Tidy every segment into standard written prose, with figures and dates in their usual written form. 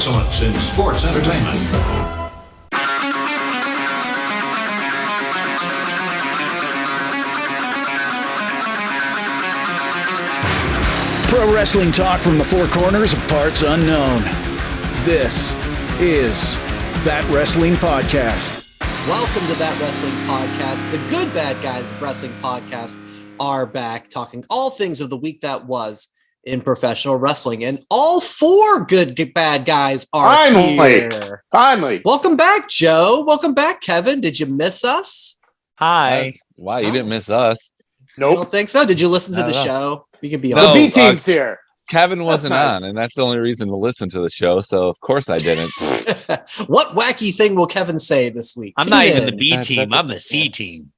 excellence in sports entertainment. Pro wrestling talk from the four corners of parts unknown. This is That Wrestling Podcast. Welcome to That Wrestling Podcast. The good bad guys of wrestling podcast are back talking all things of the week that was in professional wrestling. And all four good bad guys are here. Finally. Welcome back, Joe. Welcome back, Kevin. Did you miss us? Hi. Wow, you didn't miss us. I don't think so. Did you listen to the know. show? You could be The on. B team's here. Kevin wasn't nice. on, and that's the only reason to listen to the show, so of course I didn't. What wacky thing will Kevin say this week? I'm Tune not even in. the B team. I'm the C team.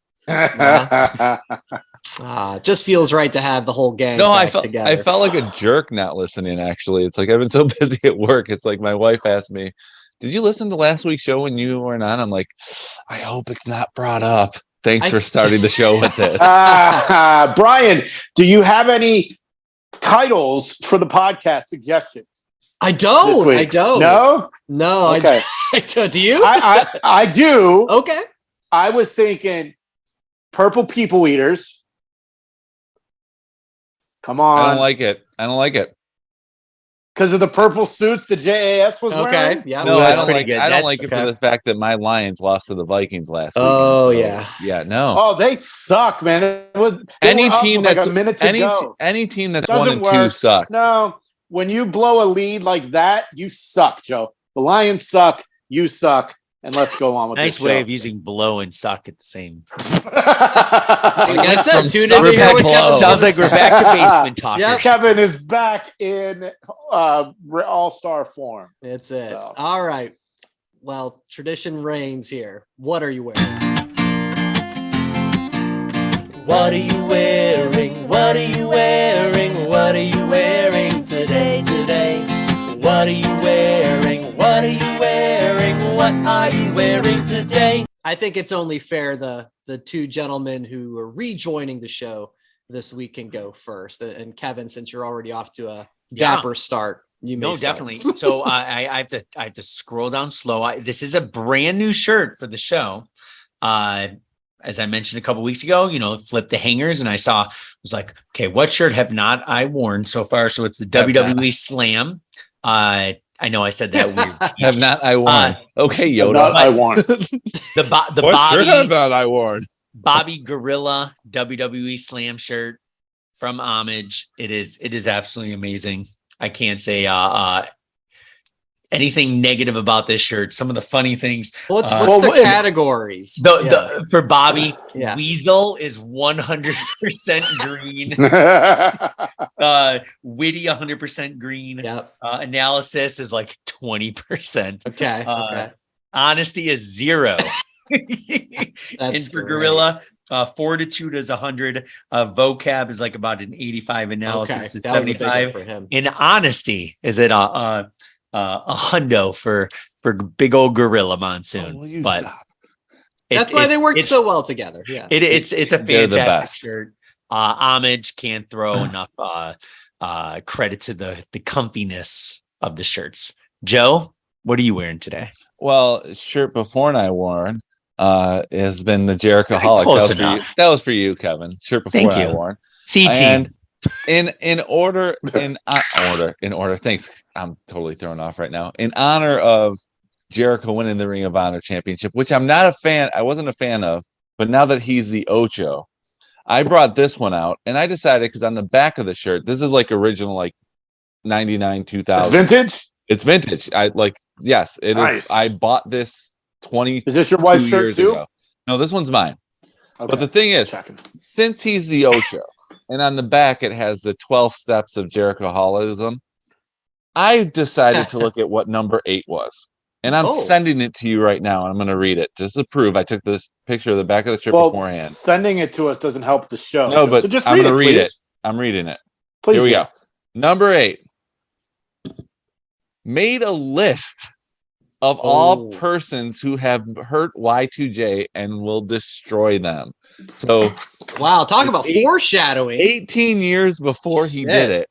Just feels right to have the whole gang No, I back together. I felt like a jerk not listening, actually. It's like I've been so busy at work. It's like my wife asked me, did you listen to last week's show when you weren't on? I'm like, I hope it's not brought up. Thanks for starting the show with this. Brian, do you have any titles for the podcast suggestions? I don't. this week? I don't. No? No, Okay. I don't. Do you? I do. Okay. I was thinking Purple People Eaters. Come I on. don't like it. Because of the purple suits the JAS was Okay. wearing? Yeah. No, that's I don't pretty like good. it. I don't That's- like it okay. for the fact that my Lions lost to the Vikings last week. Oh, yeah. Yeah, no. Oh, they suck, man. They Any were up team with that's like a minute to go. any team that's Doesn't 1-2 work. sucks. No, when you blow a lead like that, you suck, Joe. The Lions suck. You suck. And let's go on with Nice this way show. of using blow and suck at the same. Like I said, tune in We're to hear back what below. Kevin Sounds like we're back to basement talkers. Yep. Kevin is back in all-star form. It's it. So. All right. Well, tradition reigns here. What are you wearing? What are you wearing? What are you wearing? What are you wearing today? What are you wearing? What are you wearing? What are you wearing today? I think it's only fair the two gentlemen who are rejoining the show this week can go first. And Kevin, since you're already off to a dapper start, you may No, start. definitely. So I have to scroll down slow. This is a brand new shirt for the show. As I mentioned a couple weeks ago, flip the hangers, and I was like, okay, what shirt have not I worn so far? So it's the WWE Slam. I know I said that weird. Have not I worn? Okay, Yoda. Not I want. the What shirt have not I worn? Bobby Gorilla WWE Slam shirt from Homage. It is absolutely amazing. I can't say anything negative about this shirt. Some of the funny things. What's the categories? For Bobby, Yeah. Weasel is 100% green. Witty 100% green. Yep. Analysis is like 20%. Okay. Okay. Honesty is 0. That's And for great. Gorilla, Fortitude is 100. Vocab is like about an 85. Analysis is that was a big one 75. for him. In honesty, is it a hundo for big old Gorilla Monsoon? But stop. That's why they worked so well together. Yeah. it's a They're the fantastic best. shirt. Homage can't throw enough credit to the comfiness of the shirts. Joe, what are you wearing today? Well, shirt before and I worn has been the Jericho Okay, Holic. close That was for enough. you. That was for you, Kevin. Shirt before Thank and I you. worn. C team. And in order. Thanks. I'm totally thrown off right now. In honor of Jericho winning the Ring of Honor Championship, which I'm not a fan. I wasn't a fan of, but now that he's the Ocho, I brought this one out, and I decided because on the back of the shirt, this is like original, like 99, 2000. It's vintage? It's vintage. Yes, it Nice. is. I bought this 20 Is this your wife's shirt years too? ago. No, this one's mine. Okay. But the thing is, Checking. since he's the Ocho, and on the back it has the 12 steps of Jericho Hollism, I decided to look at what number 8 was. And I'm Oh. sending it to you right now, and I'm going to read it just to prove. I took this picture of the back of the shirt Well, beforehand. sending it to us doesn't help the show. No, but so just I'm read going to read please. it. I'm reading it. Please Here we do. go. Number 8. Made a list of all persons who have hurt Y2J and will destroy them. So Wow, talk about foreshadowing. 18 years before he did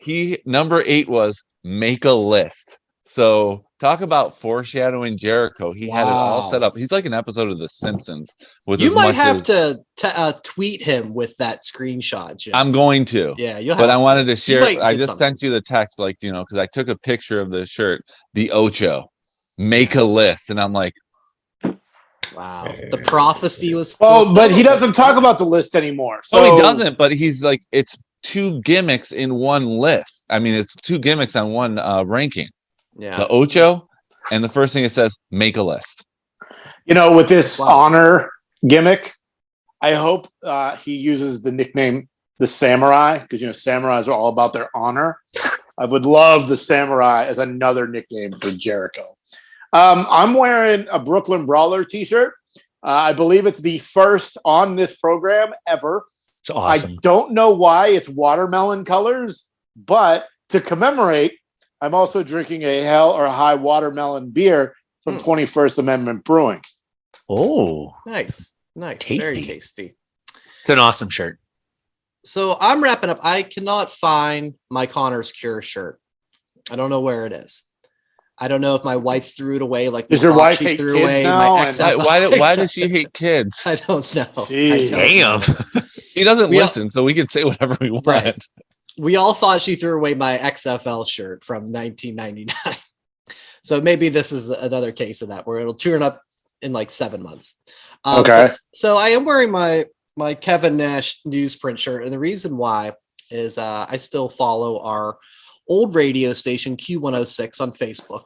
it, number 8 was make a list. So talk about foreshadowing Jericho. He had it all Wow. set up. He's like an episode of The Simpsons. With You as might much have as, to tweet him with that screenshot, Jim. I'm going to. Yeah, you'll have But I to. wanted to You share. might I get just something. sent you the text, like, because I took a picture of the shirt, the Ocho. Make a list. And I'm like, Wow. The prophecy was Well, but he fulfilled. doesn't talk about the list anymore. So oh, he doesn't, but he's like, it's 2 gimmicks in one list. I mean, it's 2 gimmicks on one ranking. Yeah. The Ocho, and the first thing it says, make a list. With this honor gimmick, I hope he uses the nickname the Samurai, because samurais are all about their honor. I would love the Samurai as another nickname for Jericho. I'm wearing a Brooklyn Brawler t-shirt. I believe it's the first on this program ever. It's awesome. I don't know why it's watermelon colors, but to commemorate, I'm also drinking a Hell or High watermelon beer from 21st Amendment Brewing. Oh, Nice. Tasty. Very tasty. it's an awesome shirt. So I'm wrapping up. I cannot find my Connor's Cure shirt. I don't know where it is. I don't know if my wife threw it away. Like, Does your thought wife she hate threw kids away now? my And- XFL. Why does she hate kids? I don't know. Jeez. Damn. He doesn't We all- listen, so we can say whatever we want. Right. We all thought she threw away my XFL shirt from 1999. So maybe this is another case of that, where it'll turn up in like 7 months. Okay. So I am wearing my Kevin Nash newsprint shirt, and the reason why is I still follow our old radio station Q106 on Facebook,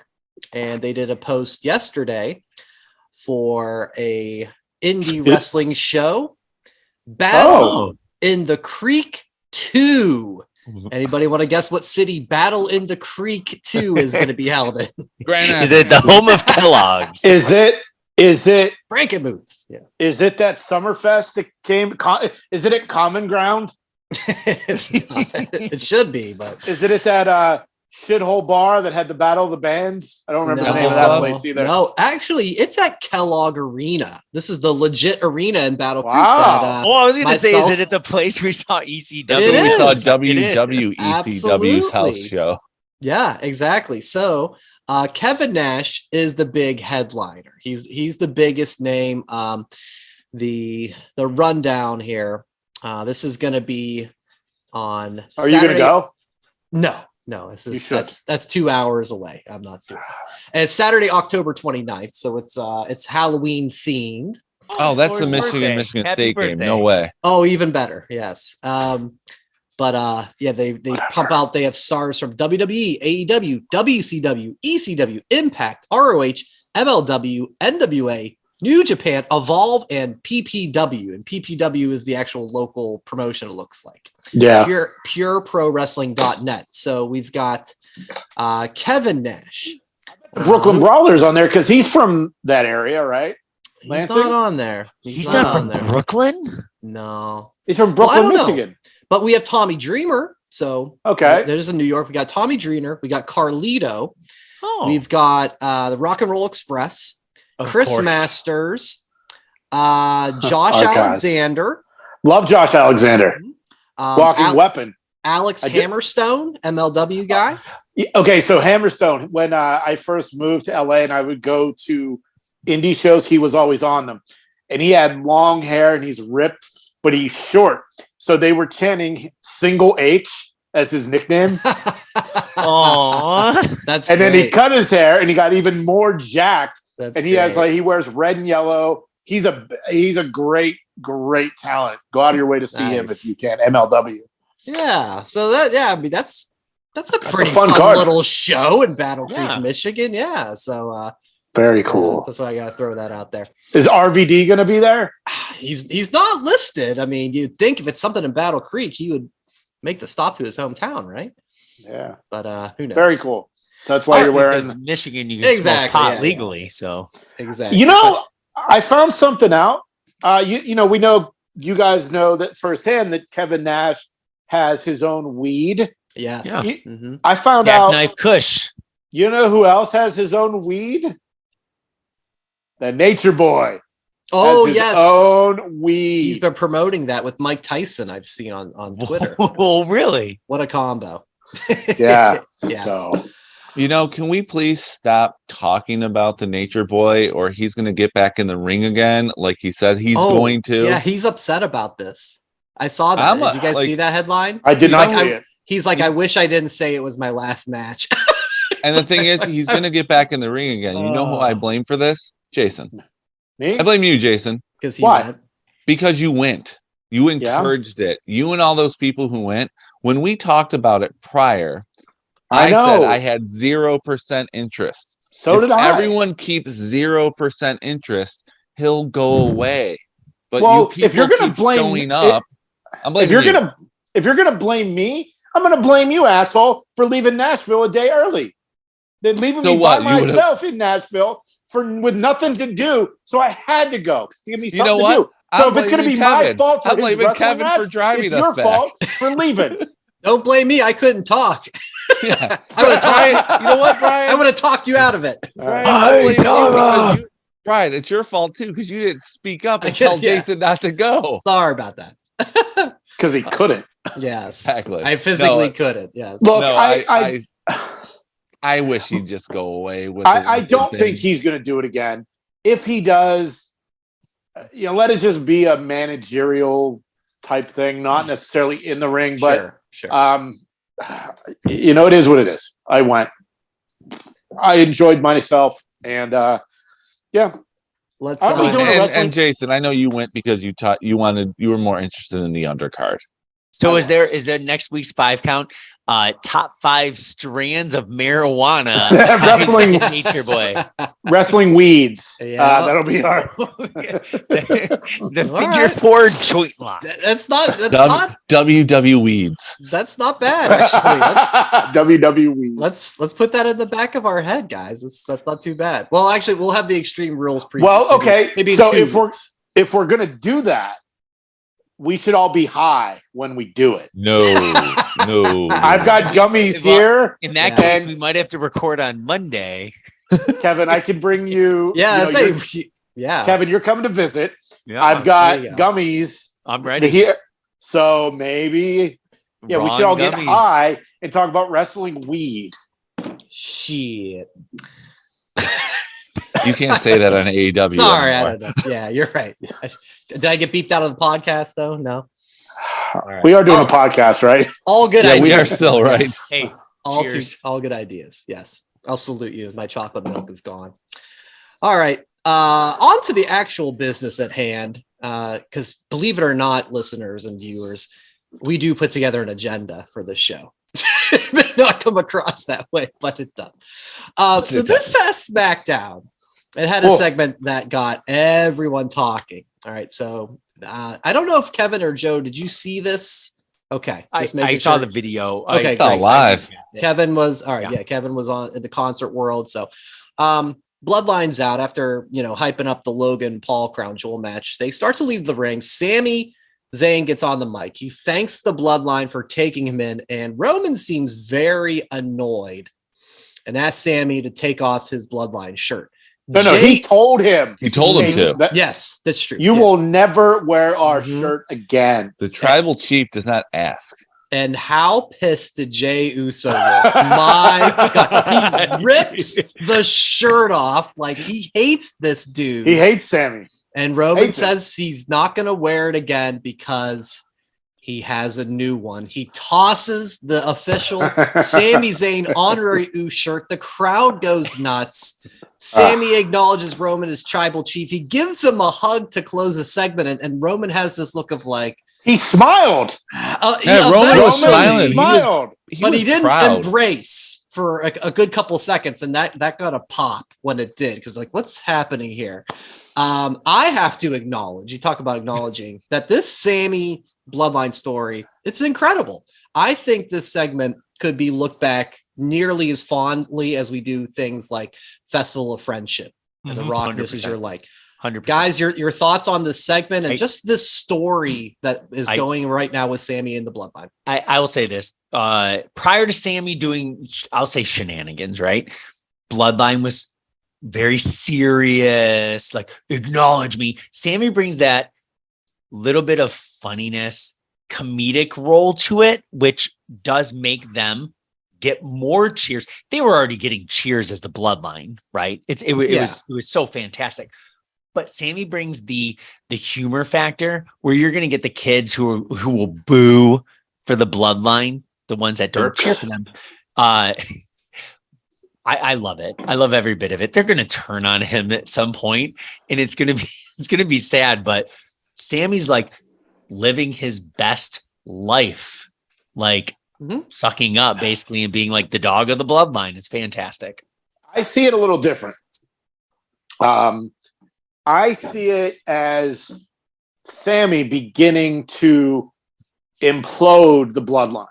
and they did a post yesterday for a indie wrestling show, Battle in the Creek 2. Anybody want to guess what city Battle in the Creek 2 is going to be held in? Grand Is it the home of Kellogg's? Is it Frankenmuth. Yeah. is it that Summerfest that came? Is it at Common Ground? It's not. It should be, but Is it at that shithole bar that had the Battle of the Bands? I don't remember the name of that place either. No, actually, it's at Kellogg Arena. This is the legit arena in Battle Creek. Wow. That, Well, I was going to say, is myself- it at the place we saw ECW? It We is. saw It WWECW's house Absolutely. show. Yeah, exactly. So Kevin Nash is the big headliner. He's the biggest name. The rundown here. This is going to be on. Are you going to Saturday- go? No. This You is should. that's 2 hours away. I'm not doing it. And it's Saturday, October 29th. So it's Halloween themed. Oh, that's the Flora's birthday. Michigan Happy State game. birthday. No way. Oh, even better. Yes. But they pump out. They have stars from WWE, AEW, WCW, ECW, Impact, ROH, MLW, NWA, New Japan, Evolve, and PPW. And PPW is the actual local promotion. It looks like Yeah. pureprowrestling.net. So we've got Kevin Nash. Brooklyn Brawler's on there because he's from that area, right? He's Lansing? not on there. He's not from on there. Brooklyn? No. He's from Well, I Brooklyn, don't know. Michigan. But we have Tommy Dreamer. So Okay. there's in New York. We got Tommy Dreamer. We got Carlito. Oh, We've got the Rock and Roll Express, of Chris course. Masters, Josh Our guys. Alexander, Love Josh Alexander. Walking weapon. Alex I ju- Hammerstone, MLW guy. Okay, so Hammerstone, when I first moved to LA and I would go to indie shows, he was always on them. And he had long hair and he's ripped, but he's short. So they were chanting Single H as his nickname. Aw. That's And then he great. cut his hair and he got even more jacked. That's And he has great. he wears red and yellow. He's a great talent. Go out of your way to see him Nice. if you can. MLW. Yeah. So I mean that's a pretty fun fun card. little show in Battle Creek, Yeah. Michigan. Yeah. So Very cool. that's why I gotta throw that out there. Is RVD going to be there? He's not listed. I mean, you'd think if it's something in Battle Creek, he would make the stop to his hometown, right? Yeah. But who knows? Very cool. That's why you're wearing. Because Michigan, you can Exactly, smoke pot yeah, legally. So Exactly. You know, I found something out. We know you guys know that firsthand that Kevin Nash has his own weed. Yes. Yeah. Mhm. I found out. Jackknife Kush. You know who else has his own weed? The Nature Boy. Oh has his yes. own weed. He's been promoting that with Mike Tyson. I've seen on Twitter. Oh, really? What a combo. Yeah. Yes. So Can we please stop talking about the Nature Boy, or he's going to get back in the ring again, like he said he's going to? Yeah, he's upset about this. I saw that. Did you guys see that headline? I did not see it. He's like, I wish I didn't say it was my last match. And the thing is, he's going to get back in the ring again. You know who I blame for this? Jason. Me? I blame you, Jason. Why? Because you went. You encouraged it. You and all those people who went. When we talked about it prior, I said I had 0% interest. So did I. Everyone keeps 0% interest, he'll go away. But if you're going to blame showing up, I'm blaming if you're going to blame me, I'm going to blame you, asshole, for leaving Nashville a day early. Then leaving me by myself in Nashville with nothing to do. So I had to go to give me something to do. So if it's going to be my fault for blaming Kevin for driving, it's your fault for leaving. Don't blame me. I couldn't talk. Yeah. I would have talked. You know what, Brian? I would have talked you out of it. Brian, it's your fault too because you didn't speak up and tell Jason not to go. Sorry about that. Because he couldn't. Yes, exactly. I physically couldn't. Yes. Look, I wish he'd just go away. I don't think he's going to do it again. If he does, let it just be a managerial type thing, not necessarily in the ring, but sure. It is what it is. I went. I enjoyed myself, and let's. And Jason, I know you went because you were more interested in the undercard. So is there next week's 5 count? Top 5 strands of marijuana. Wrestling Nature Boy. Wrestling weeds. Yeah. That'll be our the figure 4 joint lock. That's not WW weeds. That's not bad, actually. WWE. Let's put that in the back of our head, guys. That's not too bad. Well, actually, we'll have the Extreme Rules preview. Well, okay. Maybe so if we're gonna do that, we should all be high when we do it. No. I've got gummies here. In that case, we might have to record on Monday. Kevin, I can bring you. Kevin, you're coming to visit. Yeah, I've got gummies. I'm ready here. So maybe, we should all get high and talk about wrestling weed. Shit. You can't say that on AEW. Sorry, I don't know. Yeah, you're right. Did I get beeped out of the podcast though? No. Right. We are doing a podcast, right? All good ideas. We are still right. Hey, all good ideas. Yes. I'll salute you. My chocolate milk is gone. All right. On to the actual business at hand. Because believe it or not, listeners and viewers, we do put together an agenda for this show. It may not come across that way, but it does. So this past Smackdown, it had a segment that got everyone talking. All right. So I don't know if Kevin or Joe, did you see this? Okay. I saw the video. Okay. Live. Kevin was Kevin was on in the concert world. So Bloodline's out after, hyping up the Logan Paul Crown Jewel match. They start to leave the ring. Sami Zayn gets on the mic. He thanks the Bloodline for taking him in, and Roman seems very annoyed and asks Sami to take off his Bloodline shirt. No, he told him. He told him to. Yes, that's true. You will never wear our shirt again. The tribal chief does not ask. And how pissed did Jey Uso get? My God. He rips the shirt off like he hates this dude. He hates Sammy. And Roman says he's not going to wear it again because he has a new one. He tosses the official Sami Zayn Honorary UCE shirt. The crowd goes nuts. Sammy acknowledges Roman as tribal chief. He gives him a hug to close the segment. And Roman has this look of like, he smiled. Roman was smiling. But he didn't embrace for a good couple seconds. And that got a pop when it did. Because what's happening here? I have to acknowledge, you talk about acknowledging that this Sammy Bloodline story, it's incredible. I think this segment could be looked back nearly as fondly as we do things like Festival of Friendship and The Rock, 100%. This Is Your Like. 100%. Guys, your thoughts on this segment and just this story that is going right now with Sammy and the Bloodline. I will say this. Prior to Sammy doing, I'll say shenanigans, right? Bloodline was very serious, like, acknowledge me. Sammy brings that little bit of funniness, comedic role to it, which does make them get more cheers. They were already getting cheers as the bloodline, right? It was so fantastic. But Sammy brings the humor factor where you're going to get the kids who will boo for the bloodline, the ones that don't cheer for them. I love it. I love every bit of it. They're going to turn on him at some point, and it's going to be sad. But Sammy's like living his best life, like sucking up basically and being like the dog of the bloodline. It's fantastic. I see it a little different. I see it as Sammy beginning to implode the bloodline.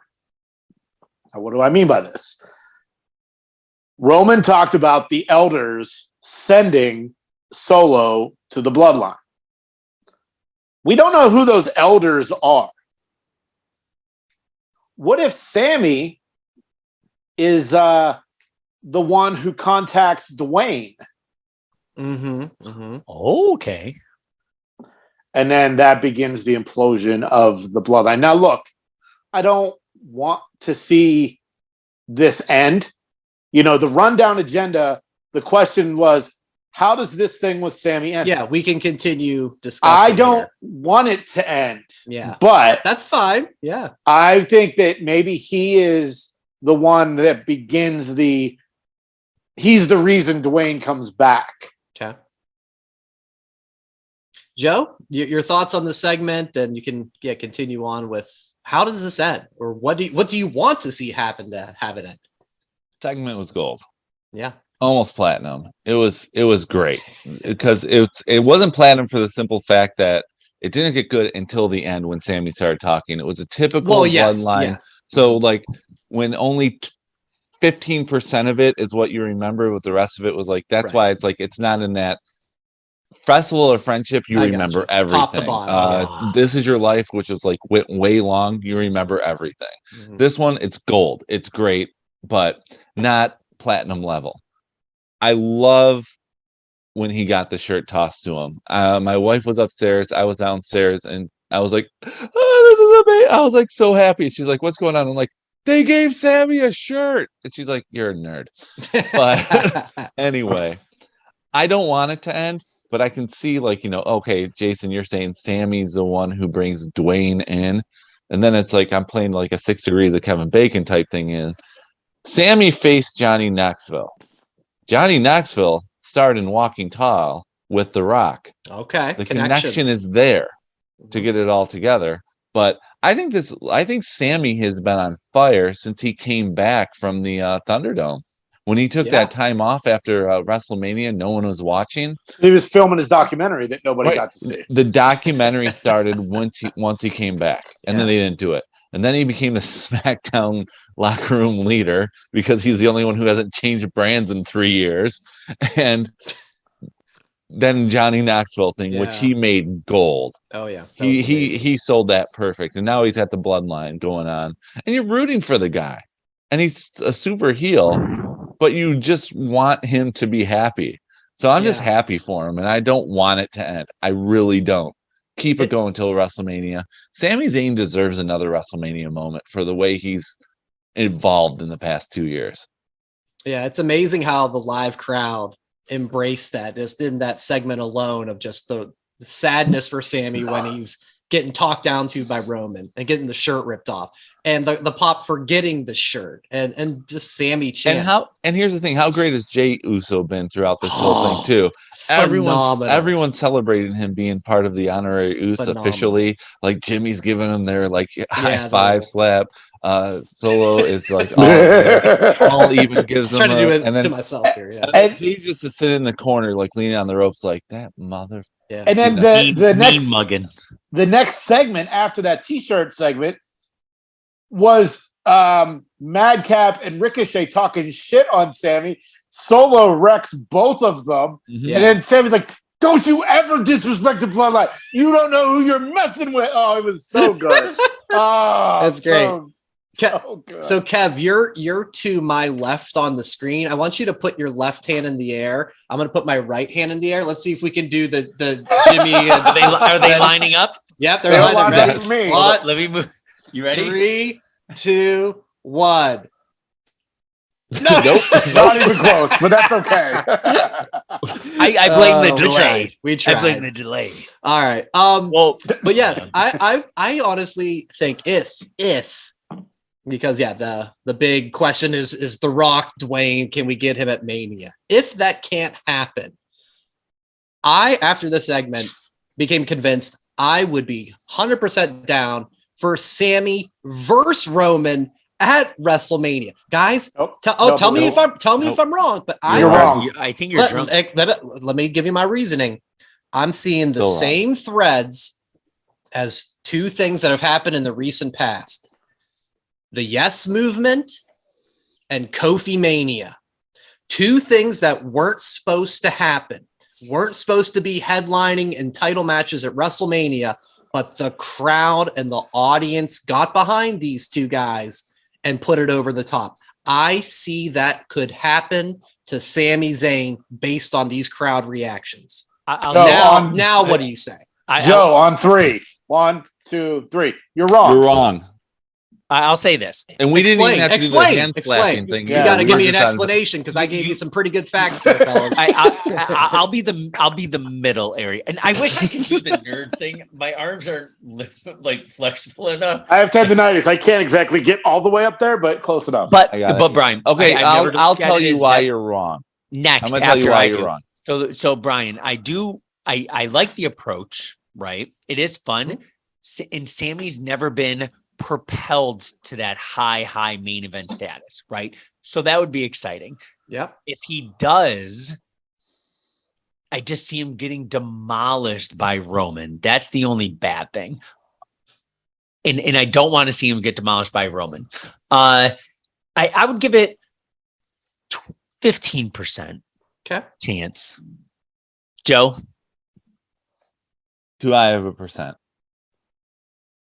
Now, what do I mean by this? Roman talked about the elders sending Solo to the bloodline. We don't know who those elders are. What if Sammy is the one who contacts Dwayne? Oh, okay. And then that begins the implosion of the bloodline. Now, look, I don't want to see this end. You know, the rundown agenda, the question was, how does this thing with Sammy end? Yeah, we can continue discussing. I don't want it to end. Yeah. But that's fine. Yeah. I think that maybe he is the one that begins he's the reason Dwayne comes back. Okay. Joe, your thoughts on the segment, and you can continue on with how does this end, or what do you want to see happen to have it end? Segment was gold. Yeah, almost platinum. It was great because it wasn't platinum for the simple fact that it didn't get good until the end when Sammy started talking. It was a typical bloodline. Yes. So like when only 15% of it is what you remember, with the rest of it was like that's why it's like it's not in that Festival of Friendship. You remember everything. Top to bottom. This Is Your Life, which is like way long. You remember everything. This one, it's gold. It's great, but not platinum level. I love when he got the shirt tossed to him. My wife was upstairs. I was downstairs, and I was like, "Oh, this is amazing!" I was like so happy. She's like, "What's going on?" I'm like, "They gave Sammy a shirt," and she's like, "You're a nerd." But anyway, I don't want it to end, but I can see, like, you know, okay, Jason, you're saying Sammy's the one who brings Dwayne in, and then it's like I'm playing like a 6 Degrees of Kevin Bacon type thing in. Sammy faced Johnny Knoxville. Johnny Knoxville starred in Walking Tall with The Rock. Okay. The connection is there to get it all together. But I think Sammy has been on fire since he came back from the Thunderdome. When he took that time off after WrestleMania, no one was watching. He was filming his documentary that nobody got to see. The documentary started once he came back, and then they didn't do it. And then he became the Smackdown locker room leader because he's the only one who hasn't changed brands in 3 years. And then Johnny Knoxville thing, which he made gold. Oh yeah, he sold that perfect. And now he's at the bloodline going on, and you're rooting for the guy, and he's a super heel, but you just want him to be happy. So I'm just happy for him, and I don't want it to end. I really don't. Keep it going until WrestleMania. Sami Zayn deserves another WrestleMania moment for the way he's evolved in the past 2 years. Yeah, it's amazing how the live crowd embraced that just in that segment alone of just the sadness for Sammy when he's getting talked down to by Roman and getting the shirt ripped off, and the pop for getting the shirt, and just Sammy chants. And here's the thing: how great has Jey Uso been throughout this whole thing too? Everyone celebrated him being part of the Honorary UCE officially. Like Jimmy's giving him their like high five slap. Solo is like all even gives them. Trying to do it to myself here. Yeah. And he just to sit in the corner, like leaning on the ropes, like that mother. Yeah. And then the next segment after that T-shirt segment was Madcap and Ricochet talking shit on Sammy. Solo wrecks both of them, and then Sammy's like, "Don't you ever disrespect the bloodline? You don't know who you're messing with." Oh, it was so good. Oh, that's great. So good. So Kev, you're to my left on the screen. I want you to put your left hand in the air. I'm going to put my right hand in the air. Let's see if we can do the Jimmy. Are they lining up? Yep, they're lining up. Ready for me. Let me move. You ready? 3, 2, 1. No, Nope. not even close, but that's okay. I blame the We delay. tried. We tried. I blame the delay. All right. Well, But yes, I honestly think if because the big question is The Rock, Dwayne, can we get him at Mania? If that can't happen, after this segment became convinced I would be 100% down for Sammy versus Roman at WrestleMania. Guys, tell me if I'm wrong, but You're wrong. I think you're drunk. Let me give you my reasoning. I'm seeing the same threads as two things that have happened in the recent past. The Yes Movement and Kofi Mania. Two things that weren't supposed to happen. Weren't supposed to be headlining in title matches at WrestleMania, but the crowd and the audience got behind these two guys and put it over the top. I see that could happen to Sami Zayn based on these crowd reactions. Now, what do you say? Joe, on 3. 1, 2, 3. You're wrong. You're wrong. I'll say this. And we didn't even have to do the hand slapping thing. You got to give me an explanation because I gave you some pretty good facts there, fellas. I'll be the middle area, and I wish I could do the nerd thing. My arms aren't like flexible enough. I have tendonitis. I can't exactly get all the way up there, but close enough. But Brian, okay, I'll tell you why you're wrong. Next, I'm gonna tell you why you're wrong. So Brian, I like the approach. Right, it is fun, and Sammy's never been propelled to that high main event status, right? So that would be exciting. Yeah. If he does, I just see him getting demolished by Roman. That's the only bad thing. And I don't want to see him get demolished by Roman. I would give it 15% chance. Joe? Too high of a percent.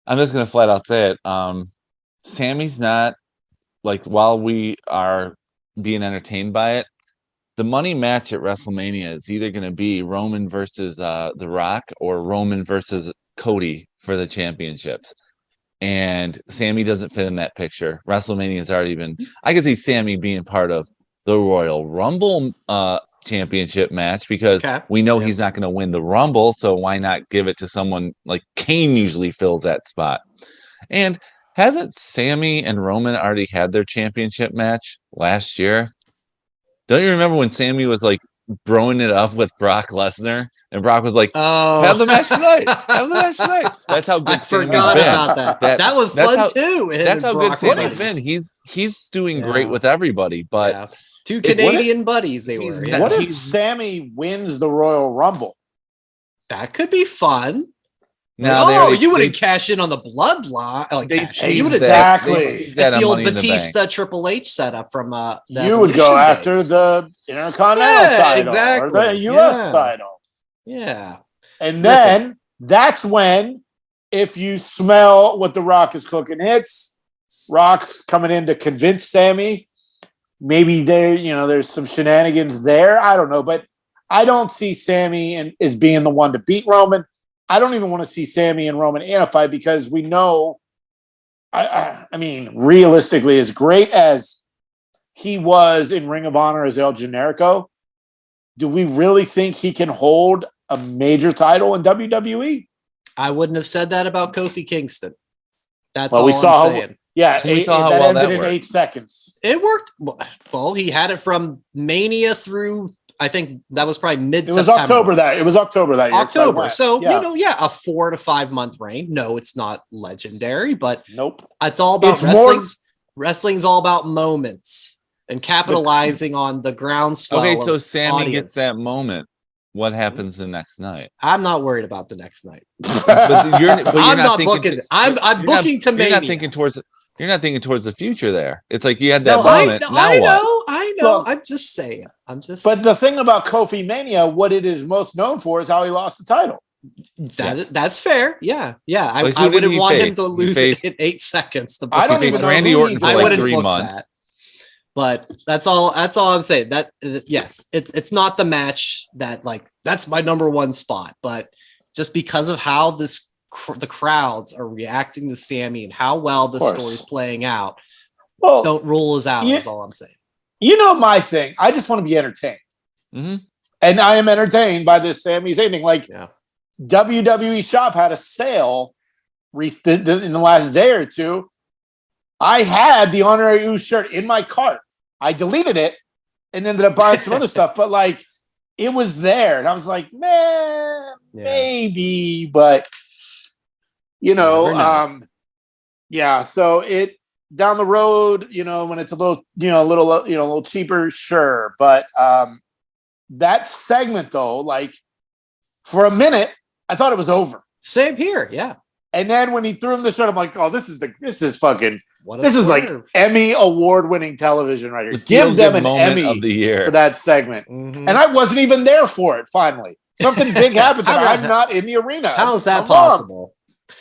I'm just going to flat out say it. Sammy's not, like, while we are being entertained by it, the money match at WrestleMania is either going to be Roman versus The Rock or Roman versus Cody for the championships. And Sammy doesn't fit in that picture. WrestleMania has already been, I could see Sammy being part of the Royal Rumble championship match because we know he's not going to win the Rumble, so why not give it to someone like Kane usually fills that spot. And hasn't Sammy and Roman already had their championship match last year? Don't you remember when Sammy was like throwing it up with Brock Lesnar and Brock was like, have the match tonight, have the match tonight. That's how good I forgot about that. That was fun too. That's how good Sammy's been. He's doing great with everybody, but two Canadian buddies they were. Yeah. What if Sammy wins the Royal Rumble? That could be fun. No, you wouldn't cash in on the bloodline. You would exactly. That's the old Batista Triple H setup from you would go after the Intercontinental title or the US title. Yeah. And then that's when, if you smell what the Rock is cooking hits, Rock's coming in to convince Sammy. Maybe there's some shenanigans there. I don't know, but I don't see Sammy as being the one to beat Roman. I don't even want to see Sammy and Roman in a fight because we know, I mean, realistically, as great as he was in Ring of Honor as El Generico, do we really think he can hold a major title in WWE? I wouldn't have said that about Kofi Kingston. That's all I'm saying. Yeah, that ended in 8 seconds. It worked. Well, he had it from Mania through, I think that was probably mid-September. It was October that year. October. So, a 4 to 5 month reign. No, it's not legendary, but it's all about wrestling. Wrestling's all about moments and capitalizing on the groundswell. Okay, so Sammy audience. gets that moment. What happens the next night? I'm not worried about the next night. I'm not booking. I'm booking to Mania. You're not thinking towards the future there. It's like you had that moment. I know. I'm just saying. But the thing about Kofi Mania, what it is most known for is how he lost the title. That's fair. Yeah. I wouldn't want him to lose it in 8 seconds. I don't even know Randy Orton for like 3 months. That. But that's all I'm saying. That yes, it's not the match that's my number one spot. But just because of how the crowds are reacting to Sammy and how well the story's playing out, don't rule us out. Is all I'm saying. You know my thing. I just want to be entertained. Mhm. And I am entertained by this Sami Zayn thing. Like, Yeah. WWE Shop had a sale in the last day or two. I had the Honorary UCE shirt in my cart. I deleted it and ended up buying some other stuff. But, like, it was there. And I was like, man, maybe. But, you know, so it down the road, you know, when it's a little cheaper, sure. But that segment, though, like, for a minute, I thought it was over. Same here, yeah. And then when he threw him the shirt, I'm like, oh, this is Swerve. like Emmy award-winning television right here. The Give them an moment Emmy of the year for that segment. Mhm. And I wasn't even there for it, finally. Something big happened that I'm not in the arena. How's that Come on. possible?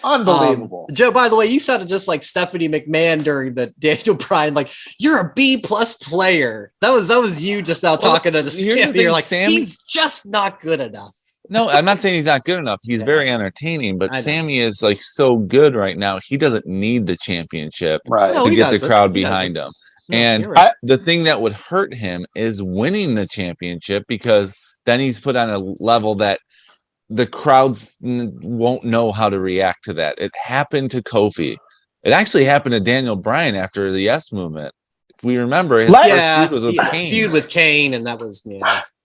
Unbelievable. Joe, by the way, you sounded just like Stephanie McMahon during the Daniel Bryan, like, you're a B+ player. That was you just now talking to the here's the Sammy. thing, You're like, Sammy- he's just not good enough. No, I'm not saying he's not good enough. He's very entertaining, but Sammy is like so good right now. He doesn't need the championship Right. No, to he get the doesn't. crowd He behind doesn't. him. No, And you're right. the thing that would hurt him is winning the championship, because then he's put on a level that the crowds won't know how to react to that. It happened to Kofi. It actually happened to Daniel Bryan after the Yes Movement. If we remember, his first feud was with Kane. Feud with Kane, and that was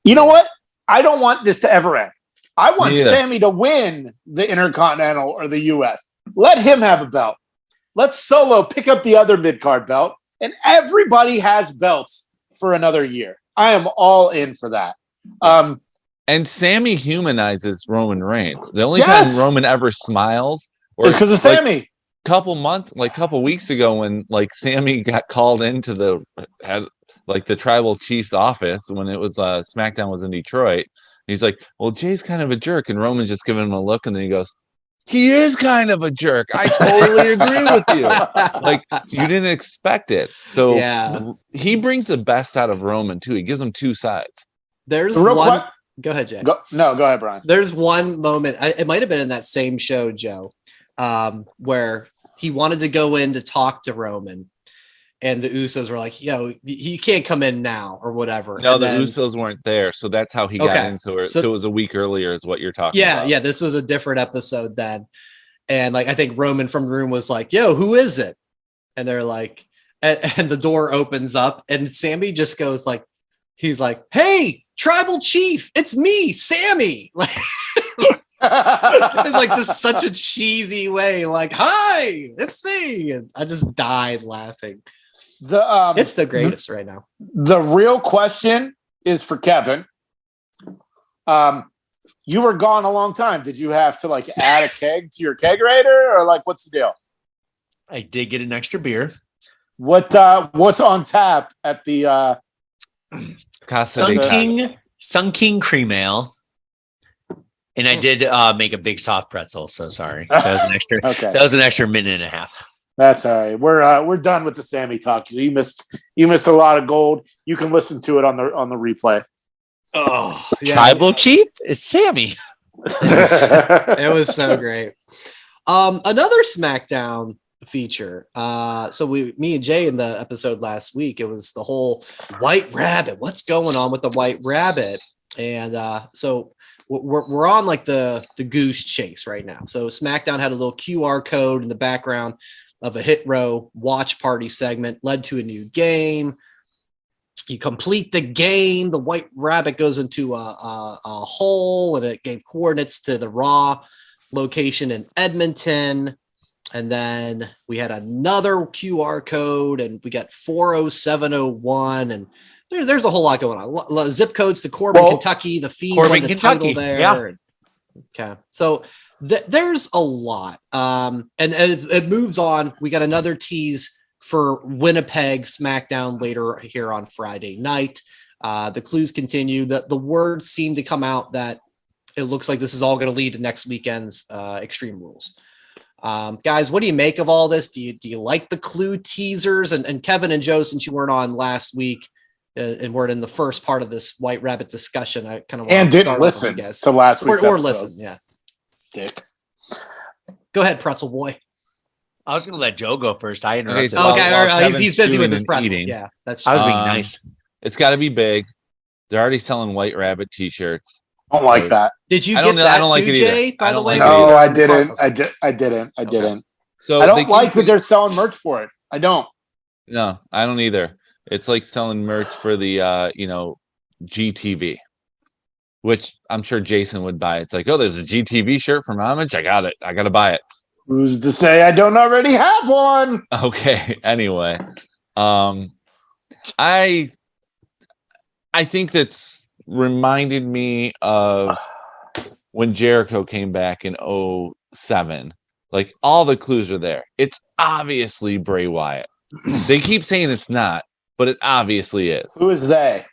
You know what? I don't want this to ever end. I want Yeah. Sammy to win the Intercontinental or the US. Let him have a belt. Let's Solo pick up the other mid-card belt, and everybody has belts for another year. I am all in for that. And Sammy humanizes Roman Reigns. The only Yes! time Roman ever smiles It's because of Sammy. couple weeks ago, when like Sammy got called into the tribal chief's office when it was Smackdown was in Detroit. He's like, well, Jay's kind of a jerk, and Roman's just giving him a look, and then he goes, he is kind of a jerk. I totally agree with you. Like, you didn't expect it. So he brings the best out of Roman too. He gives him two sides. There's one. Go ahead, Jay. Go ahead, Brian. There's one moment. It might have been in that same show, Joe, where he wanted to go in to talk to Roman, and the Usos were like, "Yo, you can't come in now," or whatever. No, and the then, Usos weren't there, so that's how he got into it. So it was a week earlier, is what you're talking about. Yeah, this was a different episode then, and like I think Roman from the room was like, "Yo, who is it?" And they're like, and the door opens up, and Sammy just goes like, he's like, "Hey, tribal chief, it's me, Sammy." Like, it's like this such a cheesy way, like, "Hi, it's me." And I just died laughing. It's the greatest right now. The real question is for Kevin. You were gone a long time. Did you have to like add a keg to your kegerator, or like what's the deal? I did get an extra beer. What's on tap at the Sun King Cream Ale? And I did make a big soft pretzel. So sorry, that was an extra. Okay. That was an extra minute and a half. That's all right. We're done with the Sammy talk. You missed a lot of gold. You can listen to it on the replay. Oh, tribal chief, it's Sammy. It was so great. Another SmackDown feature. So me and Jay in the episode last week, it was the whole White Rabbit. What's going on with the White Rabbit? And so we're on like the goose chase right now. So SmackDown had a little QR code in the background of a Hit Row watch party segment, led to a new game. You complete the game, the White Rabbit goes into a hole, and it gave coordinates to the Raw location in Edmonton. And then we had another QR code, and we got 40701, and there's a whole lot going on. Zip codes to Corbin, Kentucky. The feed Corbin, the Kentucky. title there. Yeah. Okay, so there's a lot, and it moves on. We got another tease for Winnipeg SmackDown later here on Friday night. The clues continue. The word seemed to come out that it looks like this is all going to lead to next weekend's Extreme Rules. Guys, what do you make of all this? Do you like the clue teasers? And Kevin and Joe, since you weren't on last week and weren't in the first part of this White Rabbit discussion, I kind of want to didn't start listen with you guys. to last week's or episode. listen, yeah. Dick. Go ahead, Pretzel Boy. I was going to let Joe go first. I interrupted. Okay, Okay, all right. Kevin's He's busy with chewing his and pretzel. eating. Yeah, that's I was true. being nice. It's got to be big. They're already selling White Rabbit T-shirts. Don't like that. Did you I get don't know- I that don't like too, it either. Jay? By I the don't way, like it No, either. I didn't. I didn't. So I they don't keep like that saying- they're selling merch for it. I don't. No, I don't either. It's like selling merch for the GTV, which I'm sure Jason would buy. It's like, oh, there's a GTV shirt from Homage. I got it. I got to buy it. Who's to say I don't already have one? Okay. Anyway, I think that's reminded me of when Jericho came back in 07. Like all the clues are there. It's obviously Bray Wyatt. They keep saying it's not, but it obviously is. Who is they?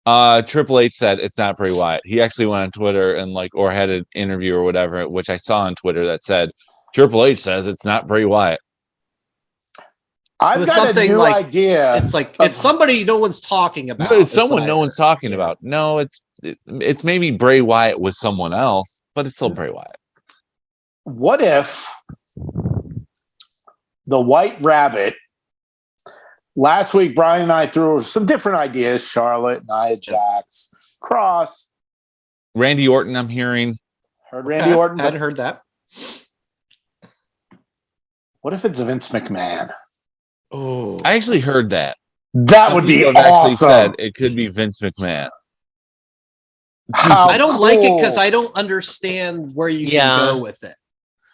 Triple H said it's not Bray Wyatt. He actually went on Twitter and or had an interview or whatever, which I saw on Twitter that said Triple H says it's not Bray Wyatt. I've was got a something new like- idea. it's like it's somebody no one's talking about. No, it's is what someone I no one's heard. talking Yeah. about. No, it's maybe Bray Wyatt with someone else, but it's still Bray Wyatt. What if the White Rabbit? Last week, Brian and I threw some different ideas. Charlotte, Nia Jax, Cross. Randy Orton, I'm hearing. Heard Randy Orton. Hadn't heard that. What if it's Vince McMahon? Oh, I actually heard that. That Some would be people have actually said awesome. it could be Vince McMahon. How I don't like it because cool. I don't understand where you Yeah. can go with it.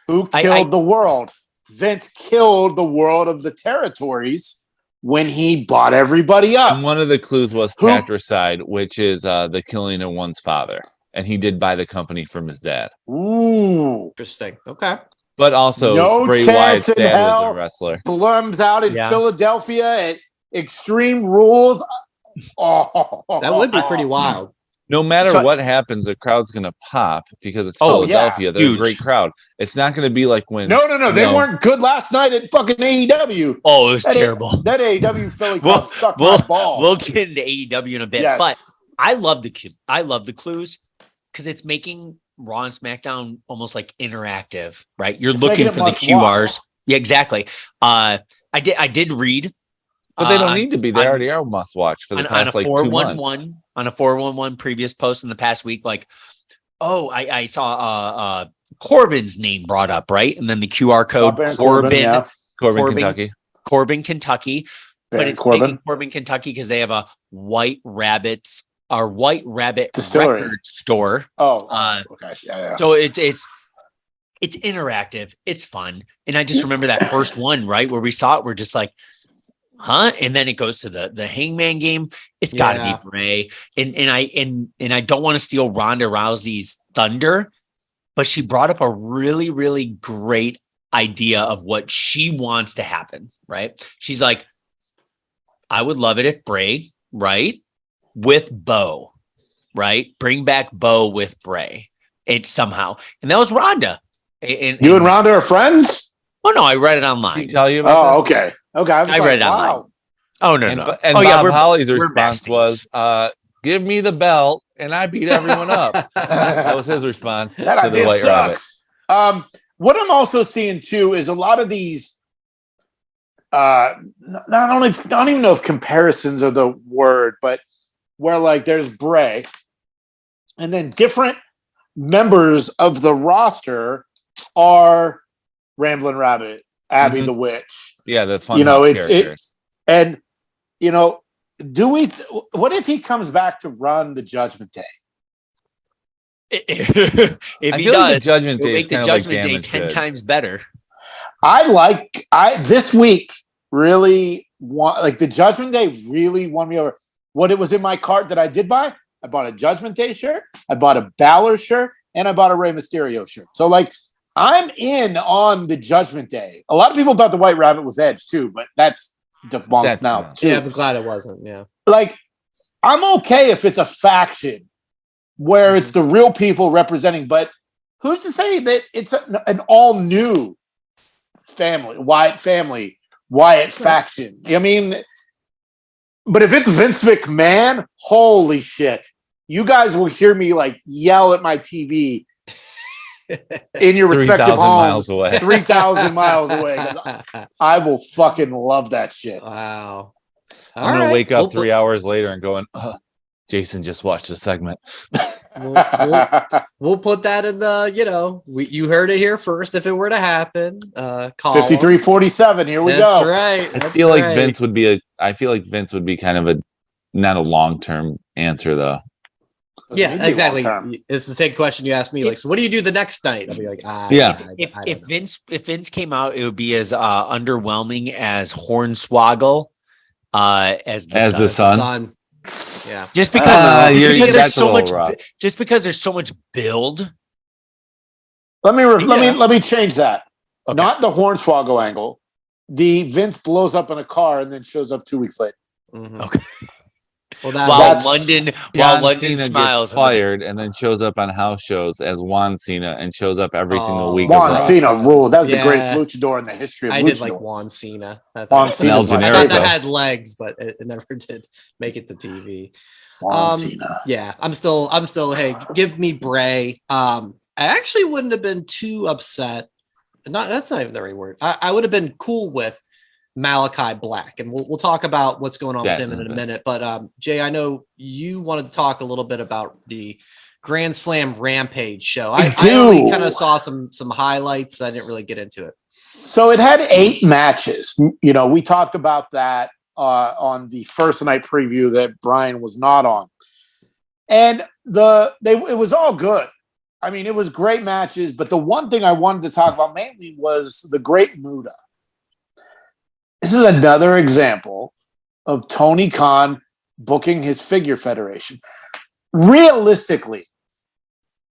Who I- killed the world? Vince killed the world of the territories when he bought everybody And up. one of the clues was Who- patricide, which is the killing of one's father. And he did buy the company from his dad. Ooh. Interesting. Okay. But also, No Bray chance Wyatt's in dad was hell. a wrestler. Blum's out in Yeah. Philadelphia at Extreme Rules. Oh, That would be pretty wild. No matter So- what happens, the crowd's going to pop because it's Oh, Philadelphia. yeah. They're a Huge. great crowd. It's not going to be like when. No. They No. weren't good last night at fucking AEW. Oh, it was That terrible. That AEW Philly We'll- crowd sucked we'll- my balls. We'll get into AEW in a bit, Yes. but I love the clues because it's making Raw and SmackDown almost like interactive, right? You're It's looking making it for the must QRs. watch. Yeah, exactly. I did read, But they don't on- need to be. They on- already are must watch for the on a past like 2 months. 411 on a 411 previous post in the past week. Like, oh, I saw Corbin's name brought up, right? And then the QR code Baron Corbin, yeah. Corbin, Kentucky. Corbin, Kentucky. But Baron it's Corbin. making Corbin, Kentucky because they have a White Rabbit Distillery. record store. Oh, Okay. Yeah. So it's interactive. It's fun. And I just remember that first one, right? Where we saw it, we're just like, huh? And then it goes to the Hangman game. It's gotta Yeah. be Bray. And I don't want to steal Ronda Rousey's thunder, but she brought up a really, really great idea of what she wants to happen, right? She's like, I would love it if Bray, right? With Bo, right? Bring back Bo with Bray. It somehow. And that was Ronda. You and Ronda are friends? Oh no, I read it Did he online. tell you about Oh, that? okay. Okay. I read it online. Oh no, no. And Oh Bob yeah, Holly's we're response besties. was, "Give me the belt, and I beat everyone up." That was his response That to the idea White Rabbit. sucks. What I'm also seeing too is a lot of these. I don't even know if comparisons are the word, but where like there's Bray, and then different members of the roster are Ramblin' Rabbit, Abby Mhm. the Witch, Yeah, the fun it's characters. and what if he comes back to run the Judgment Day? If I he feel like the does, Judgment it'll Day make is the kind of like Judgment Day damaged 10 goods. times better. I this week really want like the Judgment Day really won me over. What it was in my cart that I did buy, I bought a Judgment Day shirt, I bought a Balor shirt, and I bought a Rey Mysterio shirt. So like I'm in on the Judgment Day. A lot of people thought the White Rabbit was Edge too, but that's debunked That's now not. too. Yeah, I'm glad it wasn't. Yeah. Like I'm okay if it's a faction where it's the real people representing, but who's to say that it's an all new Wyatt faction? I mean, but if it's Vince McMahon, holy shit. You guys will hear me like yell at my TV in your 3,000 respective miles homes away. 3,000 miles away. 'Cause I will fucking love that shit. Wow. All I'm gonna right. wake up We'll 3 hours later and going, Jason just watched the segment. We'll put that in the, you heard it here first. If it were to happen, call 53-47. Here we That's go. right. I That's feel like right. Vince would be kind of not a long-term answer though. Doesn't need Yeah, to be exactly. long-term. It's the same question you asked me. Like, so what do you do the next night? I'll be like, Yeah. If I don't know. Vince came out, it would be as underwhelming as Hornswoggle as the As the son. son. Yeah. Just because, that's there's a so little much, rough. just because there's so much build. Let me change that. Okay. Not the Hornswoggle angle. The Vince blows up in a car and then shows up 2 weeks later. Mhm. Okay. Well, While that's- London John Cena smiles gets fired and then shows up on house shows as Juan Cena and shows up every single week. Juan of Raw. Cena ruled. That was the Yeah. greatest luchador in the history of I luchadors. did like Juan Cena. Juan Cena's my I thought favorite. that had legs, but it never did make it to TV. Juan Cena. Yeah, I'm still. Hey, give me Bray. I actually wouldn't have been too upset. That's not even the right word. I would have been cool with Malachi Black, and we'll talk about what's going on with him in a minute. But Jay, I know you wanted to talk a little bit about the Grand Slam Rampage show. I only kind of saw some highlights. I didn't really get into it. So it had 8 matches. We talked about that on the first night preview that Brian was not on, and it was all good. I mean, it was great matches, but the one thing I wanted to talk about mainly was the Great Muta. This is another example of Tony Khan booking his figure federation. Realistically,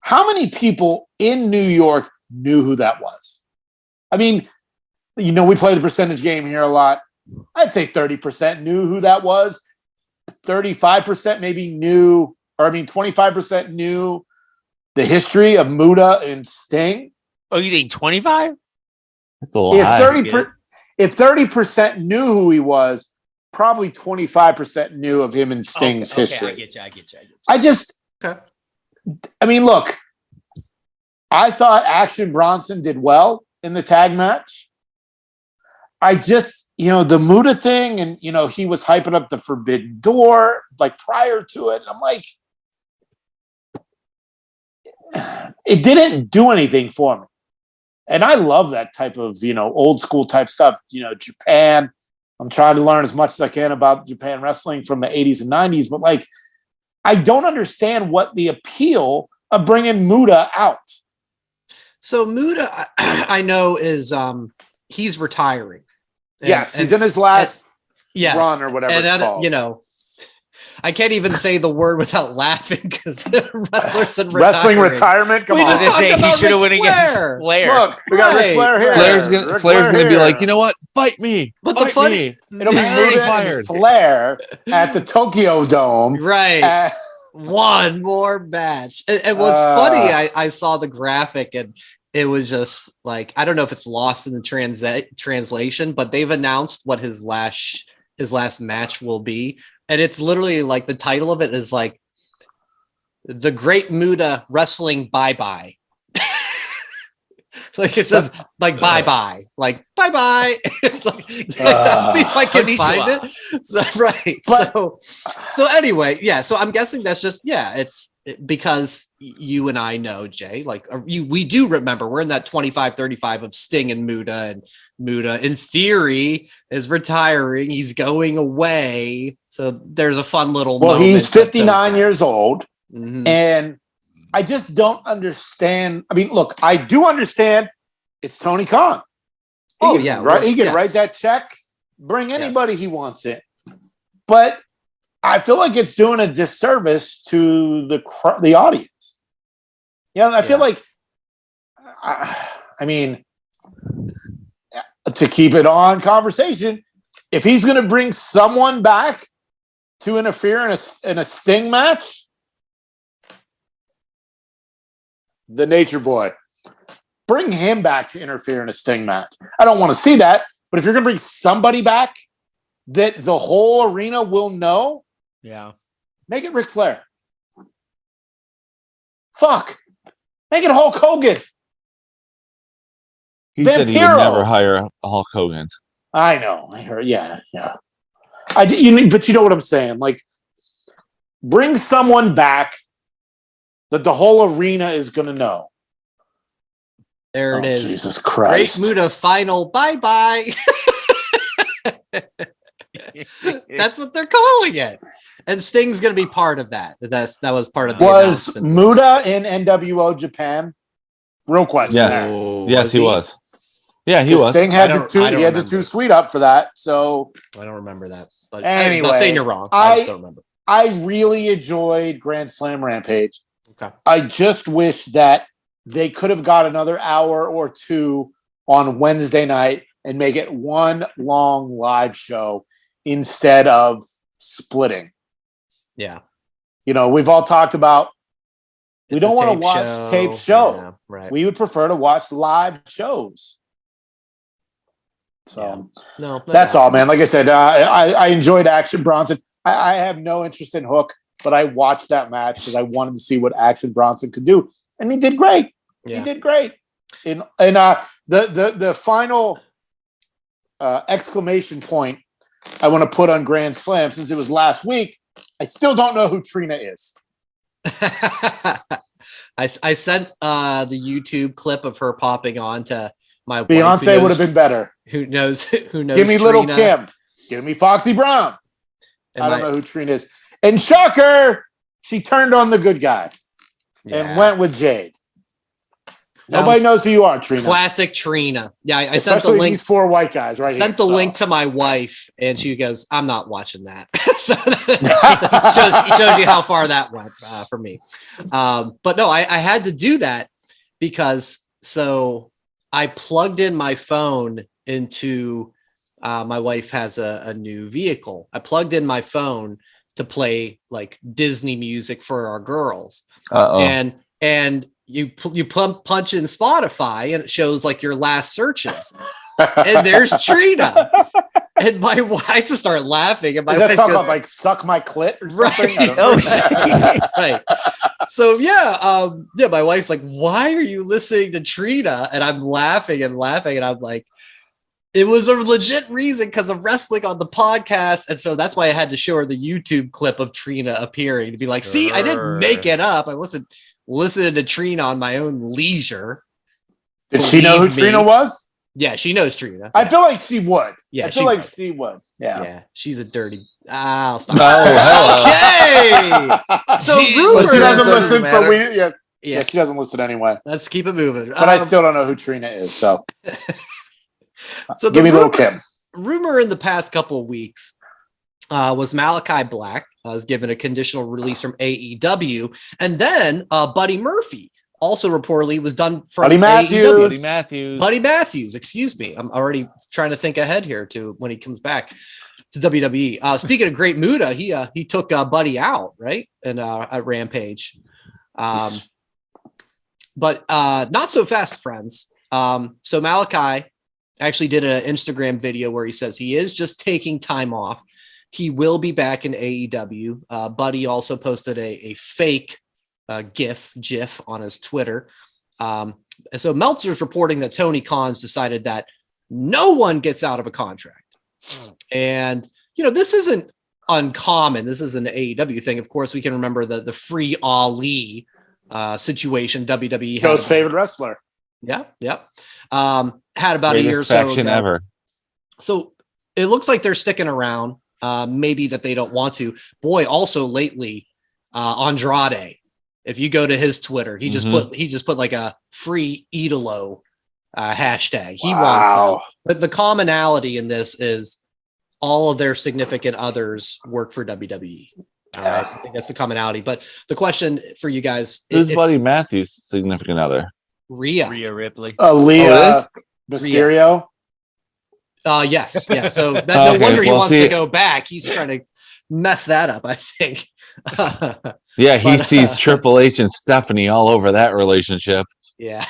how many people in New York knew who that was? I mean, we play the percentage game here a lot. I'd say 30% knew who that was. 35% maybe knew, 25% knew the history of Muta and Sting. Oh, you think 25? That's a lot. If 30% knew who he was, probably 25% knew of him and Sting's history. I get you. Look, I thought Action Bronson did well in the tag match. I just, the Muta thing, and, he was hyping up the Forbidden Door, like, prior to it. And I'm like, it didn't do anything for me. And I love that type of, old school type stuff. Japan. I'm trying to learn as much as I can about Japan wrestling from the 80s and 90s. But, like, I don't understand what the appeal of bringing Muta out. So Muta, I know, is he's retiring. He's in his last yes, run or whatever it's called. I can't even say the word without laughing because wrestlers and wrestling retirement. Come we on, just talked about he should have went against Flair. Flair. Look, we got Ric Flair here. Flair's gonna be like, you know what? Fight me. But the funny, it'll be Muta and Flair at the Tokyo Dome. Right. One more match. And what's funny, I saw the graphic and it was just like, I don't know if it's lost in the translation, but they've announced what his last match will be. And it's literally like the title of it is like The Great Muta Wrestling Bye-Bye. Like it says like bye-bye. Like bye-bye. See if I can find it. So, right. But, so anyway, yeah. So I'm guessing that's just, because you and I know, Jay, like we do remember we're in that 25-35 of Sting and Muta in theory is retiring. He's going away. So there's a fun little moment. He's 59 years old. Mm-hmm. And I just don't understand. I mean, look, I do understand it's Tony Khan. He can write that check, bring anybody he wants in. But I feel like it's doing a disservice to the audience. I feel like, to keep it on conversation, if he's going to bring someone back to interfere in a Sting match, the Nature Boy, bring him back to interfere in a Sting match. I don't want to see that, but if you're going to bring somebody back that the whole arena will know, make it Ric Flair. Fuck. Make it Hulk Hogan. He said he would never hire Hulk Hogan. I know. I heard. Yeah. But you know what I'm saying? Like, bring someone back that the whole arena is going to know. There it is. Jesus Christ. Great Muta final. Bye-bye. That's what they're calling it. And Sting's going to be part of that. That was part of the Was announcement. Muta in NWO Japan? Real question. Yeah. Oh, Yes, he was. Yeah, he was. Sting had the two. He had the two sweet up for that. So I don't remember that. But anyway, I'm not saying you're wrong. I just don't remember. I really enjoyed Grand Slam Rampage. Okay. I just wish that they could have got another hour or two on Wednesday night and make it one long live show instead of splitting. Yeah. You know, we've all talked about we don't want to watch tape show. Yeah, right. We would prefer to watch live shows. So no, that's all, man. Like I said, I enjoyed Action Bronson. I have no interest in Hook, but I watched that match because I wanted to see what Action Bronson could do, and he did great. Yeah. He did great. And the final exclamation point I want to put on Grand Slam, since it was last week, I still don't know who Trina is. I sent the YouTube clip of her popping on to my Beyonce would have been better. Who knows? Give me Trina. Little Kim. Give me Foxy Brown. And I don't know who Trina is. And shocker, she turned on the good guy and went with Jade. Nobody knows who you are, Trina. Classic Trina. Yeah, I sent the Especially link. these four white guys right Sent here. the link to my wife, and she goes, "I'm not watching that." So shows you how far that went for me. But no, I had to do that because I plugged in my phone into my wife has a new vehicle. I plugged in my phone to play like Disney music for our girls. And you punch in Spotify and it shows like your last searches. And there's Trina. And my wife, I just start laughing. And my wife talking goes, about like suck my clit or Right. something? Right. So yeah, my wife's like, why are you listening to Trina? And I'm laughing and I'm like, it was a legit reason because of wrestling on the podcast. And so that's why I had to show her the YouTube clip of Trina appearing to be like, see, I didn't make it up. I wasn't listening to Trina on my own leisure. Did she know who Trina was? Yeah, she knows Trina. I feel like she would. Yeah, I feel like she would. Yeah. She's a dirty. I'll stop. Oh, okay. So But rumor. she doesn't listen, matter. so yeah, she doesn't listen anyway. Let's keep it moving. But I still don't know who Trina is. So, so give me Little Kim. Rumor in the past couple of weeks was Malachi Black was given a conditional release from AEW, and then Buddy Murphy also reportedly was done from Buddy Matthews. AEW. Buddy Matthews, excuse me. I'm already trying to think ahead here to when he comes back to WWE. Speaking of Great Muta, he took Buddy out, right? And at Rampage. But not so fast, friends. So Malachi actually did an Instagram video where he says he is just taking time off. He will be back in AEW. Buddy also posted a fake GIF on his Twitter. So Meltzer's reporting that Tony Khan's decided that no one gets out of a contract. And, this isn't uncommon. This is an AEW thing. Of course, we can remember the free Ali situation WWE had. Joe's favorite wrestler. Yeah. Had about a year or so ago. Ever. So it looks like they're sticking around. Maybe that they don't want to. Boy, also lately, Andrade. If you go to his Twitter, he just put like a free Idolo hashtag. He wants it. But the commonality in this is all of their significant others work for WWE. I think that's the commonality. But the question for you guys: who's Buddy Matthews' significant other? Rhea Ripley. Leah Mysterio. Yes. So no wonder he wants to go back. He's trying to mess that up, I think. Yeah, he sees Triple H and Stephanie all over that relationship. Yeah.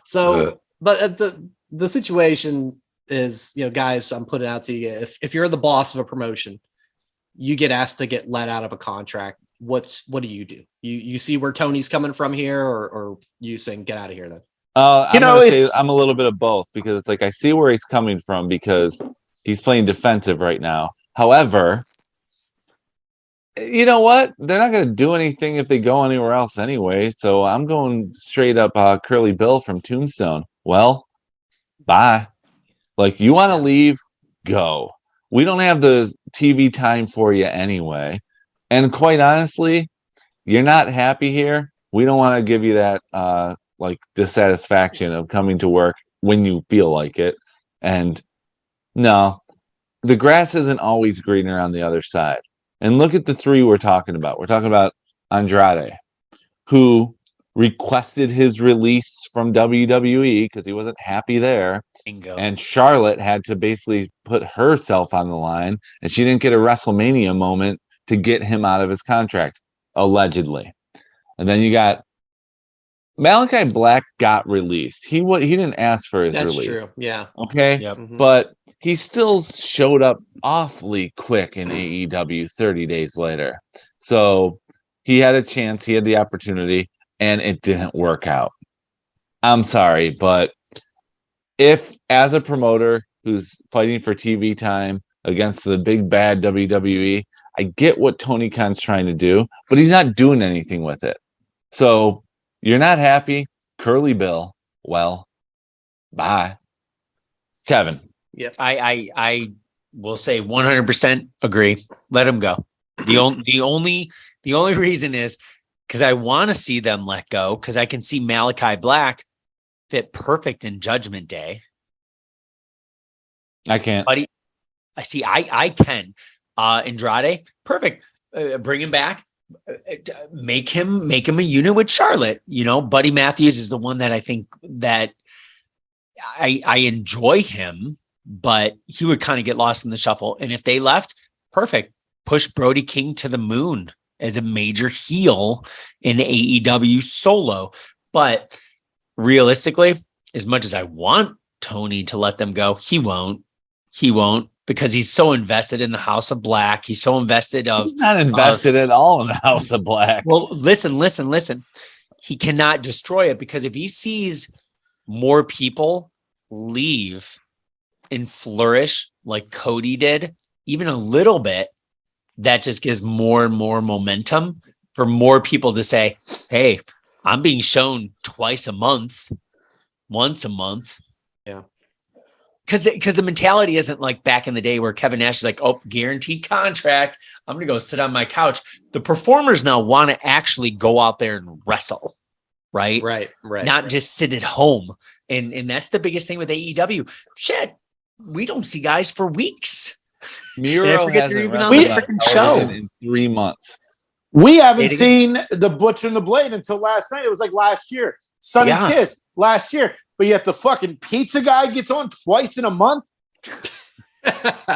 So, but the situation is, guys, I'm putting out to you. If you're the boss of a promotion, you get asked to get let out of a contract. What do? You see where Tony's coming from here, or you saying get out of here then? I'm a little bit of both because it's like I see where he's coming from because he's playing defensive right now. However, you know what? They're not going to do anything if they go anywhere else anyway. So I'm going straight up Curly Bill from Tombstone. Well, bye. Like, you want to leave? Go. We don't have the TV time for you anyway. And quite honestly, you're not happy here. We don't want to give you that like dissatisfaction of coming to work when you feel like it. And no, the grass isn't always greener on the other side. And look at the three we're talking about. We're talking about Andrade, who requested his release from WWE because he wasn't happy there. Bingo. And Charlotte had to basically put herself on the line, and she didn't get a WrestleMania moment to get him out of his contract, allegedly. And then you got Malachi Black got released. He didn't ask for his release. That's true. Yeah. Okay. Yep. But he still showed up awfully quick in AEW 30 days later. So he had a chance, he had the opportunity, and it didn't work out. I'm sorry, but if as a promoter who's fighting for TV time against the big bad WWE, I get what Tony Khan's trying to do, but he's not doing anything with it. So you're not happy, Curly Bill. Well, bye. Kevin. Yep. I will say 100% agree. Let him go. The only reason is because I want to see them let go, because I can see Malachi Black fit perfect in Judgment Day. I can't. Buddy, I can. Andrade, perfect. Bring him back. Make him a unit with Charlotte. You know, Buddy Matthews is the one that I think that I enjoy him, but he would kind of get lost in the shuffle. And if they left, perfect. Push Brody King to the moon as a major heel in AEW solo. But realistically, as much as I want Tony to let them go, he won't because he's so invested in the House of Black. He's so invested He's not invested at all in the House of Black. Well, listen. He cannot destroy it, because if he sees more people leave and flourish like Cody did, even a little bit, that just gives more and more momentum for more people to say, hey, I'm being shown twice a month, once a month. Yeah. Because the mentality isn't like back in the day where Kevin Nash is like, oh, guaranteed contract, I'm going to go sit on my couch. The performers now want to actually go out there and wrestle, right? Right. Not just sit at home. And that's the biggest thing with AEW. Shit, we don't see guys for weeks. Miro they're hasn't even on the wrestled freaking on show television in 3 months. We haven't seen the Butcher and the Blade until last night. It was like last year. Sonny Kiss last year. But yet the fucking pizza guy gets on twice in a month.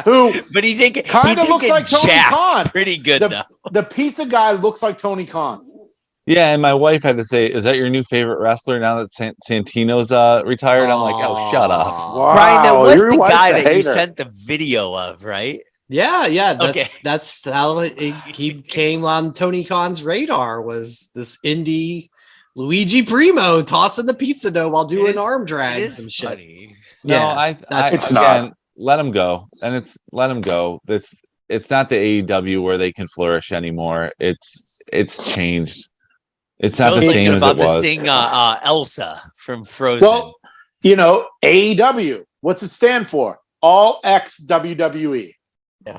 Who? But he kind of looks like Tony Khan. Pretty good though. The pizza guy looks like Tony Khan. Yeah, and my wife had to say, "Is that your new favorite wrestler now that Santino's retired?" I'm like, "Oh, shut up." Wow, Brian, that was your the wife's guy a that you hater. sent the video of, right? Yeah. Okay. That's how he came on Tony Khan's radar, was this indie Luigi Primo tossing the pizza dough while doing arm drags and shit. Funny. No, Yeah, it's not. Again, let him go, and let him go. It's not the AEW where they can flourish anymore. It's changed. It's not the same as about it was. to sing Elsa from Frozen. Well, you know, AEW, what's it stand for? All X WWE. Yeah.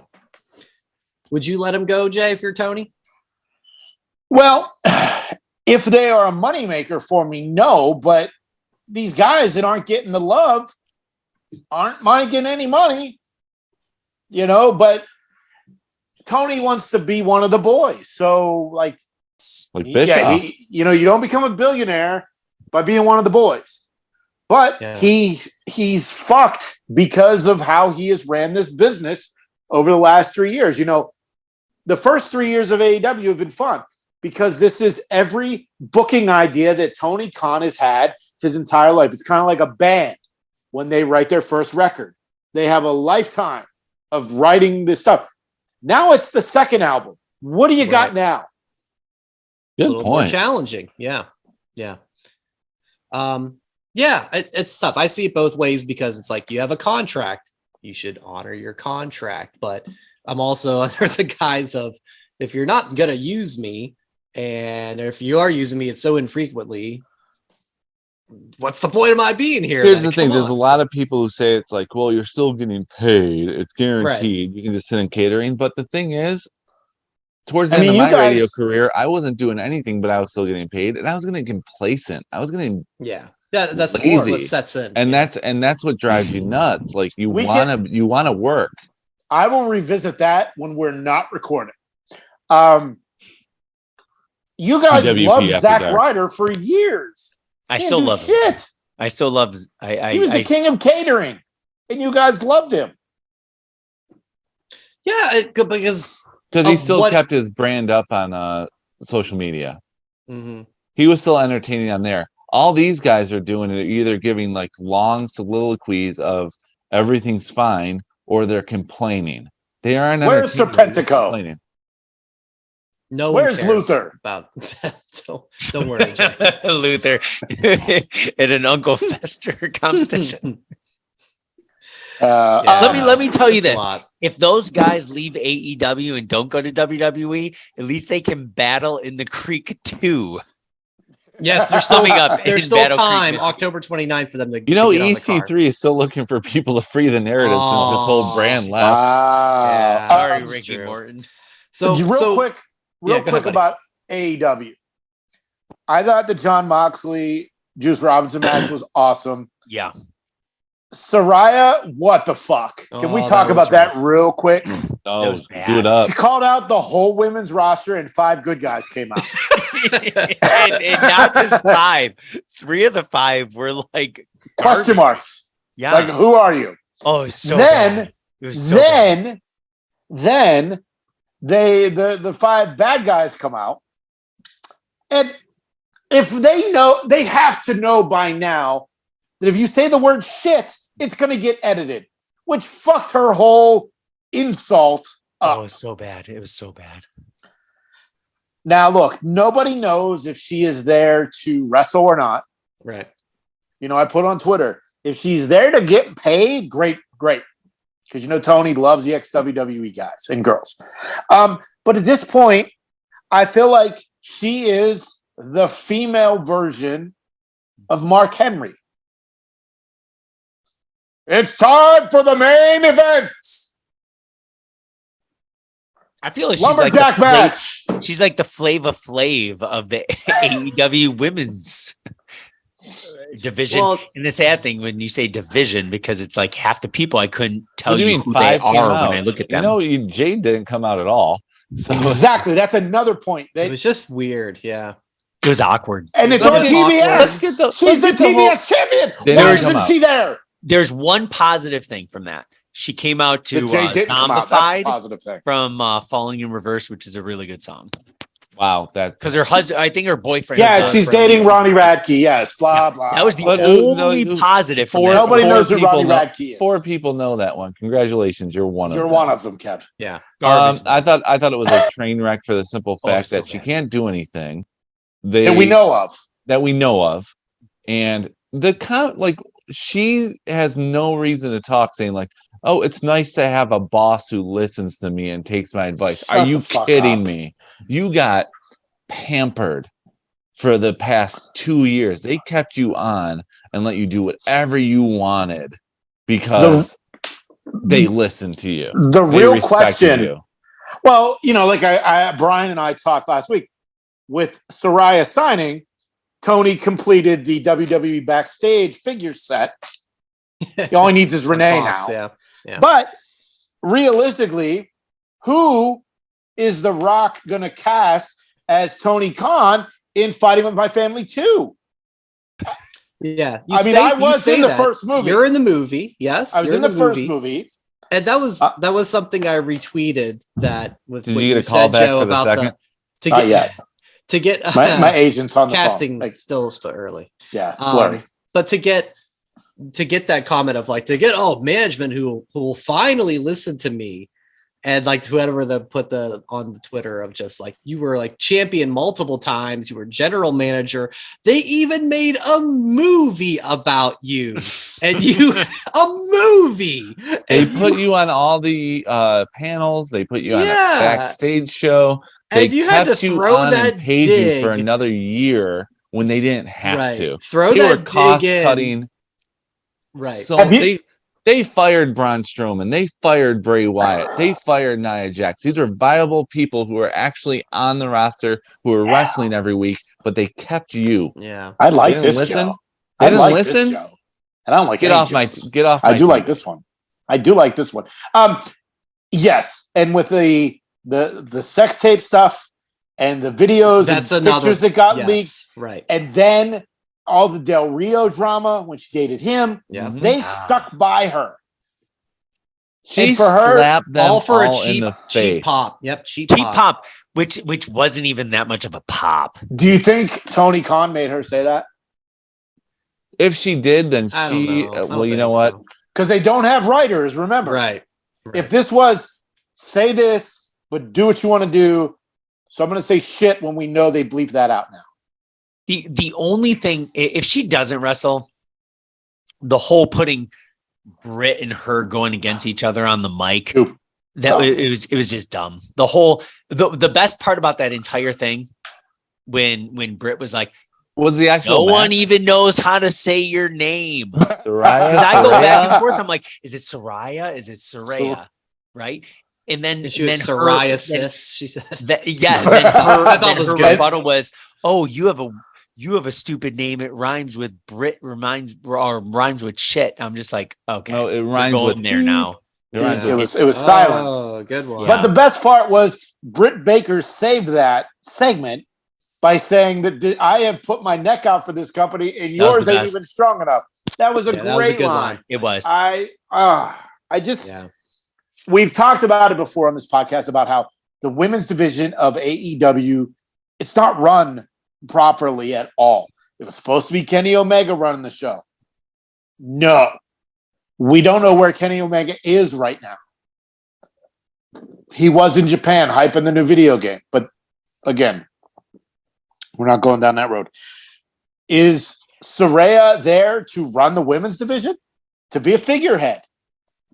Would you let him go, Jay, if you're Tony? Well, if they are a moneymaker for me, no. But these guys that aren't getting the love aren't making any money, you know. But Tony wants to be one of the boys. So, like Bischoff. you don't become a billionaire by being one of the boys. But he's fucked because of how he has ran this business over the last 3 years. You know, the first 3 years of AEW have been fun because this is every booking idea that Tony Khan has had his entire life. It's kind of like a band when they write their first record. They have a lifetime of writing this stuff. Now it's the second album. What do you got now? Good a little point. more challenging. Yeah. It's tough. I see it both ways because it's like you have a contract. You should honor your contract. But I'm also under the guise of, if you're not gonna use me, and if you are using me, it's so infrequently, what's the point of my being here? Here's then? the thing: Come there's a on. lot of people who say it's like, well, you're still getting paid; it's guaranteed. Right. You can just sit in catering. But the thing is, towards the I end mean, of you my radio guys- career, I wasn't doing anything, but I was still getting paid, and I was getting complacent. I was getting Yeah. That's lazy, what sets in. and yeah. that's what drives you nuts. Like you We wanna work. I will revisit that when we're not recording. You guys PWP loved after Zack dark. Ryder for years. I He still didn't do love him. shit. I still love. He was the king of catering, and you guys loved him. Yeah, because Because he Of still what- kept his brand up on social media. Mhm. He was still entertaining on there. All these guys are doing it, either giving like long soliloquies of everything's fine, or they're complaining. They aren't Where's entertaining, they're just Serpentico? complaining. no Where's one cares Luther? about don't worry, Jay. Luther in an Uncle Fester competition. Let me tell you It's a this. lot. If those guys leave AEW and don't go to WWE, at least they can battle in the Creek too. Yes, there's still Coming up there's in still Battle Creek, time, Michigan. October 29th, for them to You know, to get on the card. EC3 is still looking for people to free the narrative since this whole brand left. Wow. Yeah. Sorry, That's Ricky true. Morton. So real quick go ahead, buddy. about AEW. I thought the John Moxley Juice Robinson match was awesome. Yeah. Soraya, what the fuck? Can we Oh, talk that about was that rough. real quick? Oh, was do bad. it up. She called out the whole women's roster and 5 good guys came out. and not just 5. 3 of the 5 were like Question garbage. marks. Yeah. Like, who are you? Oh, it's so Then- bad. It was so bad. Then the 5 bad guys come out. And if they know, they have to know by now that if you say the word shit, it's going to get edited, which fucked her whole insult up. Oh, it was so bad. It was so bad. Now, look, nobody knows if she is there to wrestle or not. Right. You know, I put on Twitter, if she's there to get paid, great. Because, you know, Tony loves the ex-WWE guys and girls. But at this point, I feel like she is the female version of Mark Henry. It's time for the main event. I feel like Lumberjack match. She's like the Flava Flav of the AEW women's division. Well- and the sad thing when you say division, because it's like half the people I couldn't tell What do you mean who they 5 came are out? when I look at them. You know, Jade didn't come out at all. So Exactly. That's another point. It was just weird. Yeah. It was awkward. And it's That on was TBS. awkward. She's the TBS champion. They Why never isn't come out. she there? There's one positive thing from that. She came out to That Jay didn't come out. That's a Zombified positive thing. from Falling in Reverse, which is a really good song. wow, that's Because her husband, I think her boyfriend. Yeah, she's dating Ronnie Radke. Yes, blah, blah. That was the But, only no, positive from that. Nobody four knows who people Ronnie know- Radke is. 4 people know that one. Congratulations, you're one of You're them. one of them, Kev. Yeah. Garbage. I thought it was a train wreck for the simple Oh, fact so that she bad. can't do anything. That we know of. And she has no reason to talk, saying like, "Oh, it's nice to have a boss who listens to me and takes my advice." Shut Are you the fuck kidding up. me? You got pampered for the past 2 years. They kept you on and let you do whatever you wanted because they listened to you. The They real respected question. you. Well, you know, like Brian and I talked last week with Saraya signing. Tony completed the WWE backstage figure set. He only needs his Renee Fox, now. Yeah. But realistically, who is The Rock going to cast as Tony Khan in Fighting With My Family 2? Yeah. I was in the first movie. You're in the movie. Yes. I was you're in the first movie. And that was something I retweeted that with Did what you you get a call said, back Joe, for the about second? Not yet. to get My agent's on the casting phone. Like, still early. yeah, blurry. But to get that comment of like to get management who will finally listen to me. And like whoever put on the Twitter of just like you were like champion multiple times, you were general manager. They even made a movie about you, and you a movie. They And put you on all the panels. They put you on a Yeah. backstage show. They And you had to kept you throw on that and paid you for dig. another year when they didn't have Right. to. Throw They that were cost dig in. cutting. Right. So Have you- they fired Braun Strowman. They fired Bray Wyatt. They fired Nia Jax. These are viable people who are actually on the roster, who are wrestling every week, but they kept you. Yeah. I They like didn't this listen. Joe. They I didn't like listen. this Joe. And I don't like Get any off my Joes. get off. I my do team. like this one. I do like this one. Yes, and with the sex tape stuff and the videos That's and another pictures that got yes, leaked, right. and then all the Del Rio drama when she dated him, Yeah. Mhm. they stuck by her. She And for her, slapped them All for a in cheap the cheap face. pop. Yep, cheap pop, which wasn't even that much of a pop. Do you think Tony Khan made her say that? If she did, then I don't she. know. I don't Well, you know think what? so. Because they don't have writers, remember. Right. If this was say this, but do what you want to do, so I'm going to say shit when we know they bleep that out now. The only thing, if she doesn't wrestle, the whole putting Britt and her going against each other on the mic, Ooh, that it was just dumb. The whole the best part about that entire thing when Britt was like, Was the actual no one match? even knows how to say your name. Soraya? Because I go back and Soraya? forth. I'm like, is it Soraya? Is it Soraya? Right? And then, She was her- psoriasis, she said. yeah. Then her, I thought then it was her good. rebuttal was, "Oh, you have a stupid name. It rhymes with Brit. Rhymes with shit." I'm just like, okay, No, it we're rhymes going with there now. It rhymes It with was silence. Oh, good one. But the best part was Britt Baker saved that segment by saying that I have put my neck out for this company and That was yours the ain't best. even strong enough. That was a Yeah, that was a great good line. line. It was. I just Yeah. we've talked about it before on this podcast about how the women's division of AEW, it's not run properly at all. It was supposed to be Kenny Omega running the show. No. We don't know where Kenny Omega is right now. He was in Japan hyping the new video game. But again, we're not going down that road. Is Saraya there to run the women's division? To be a figurehead?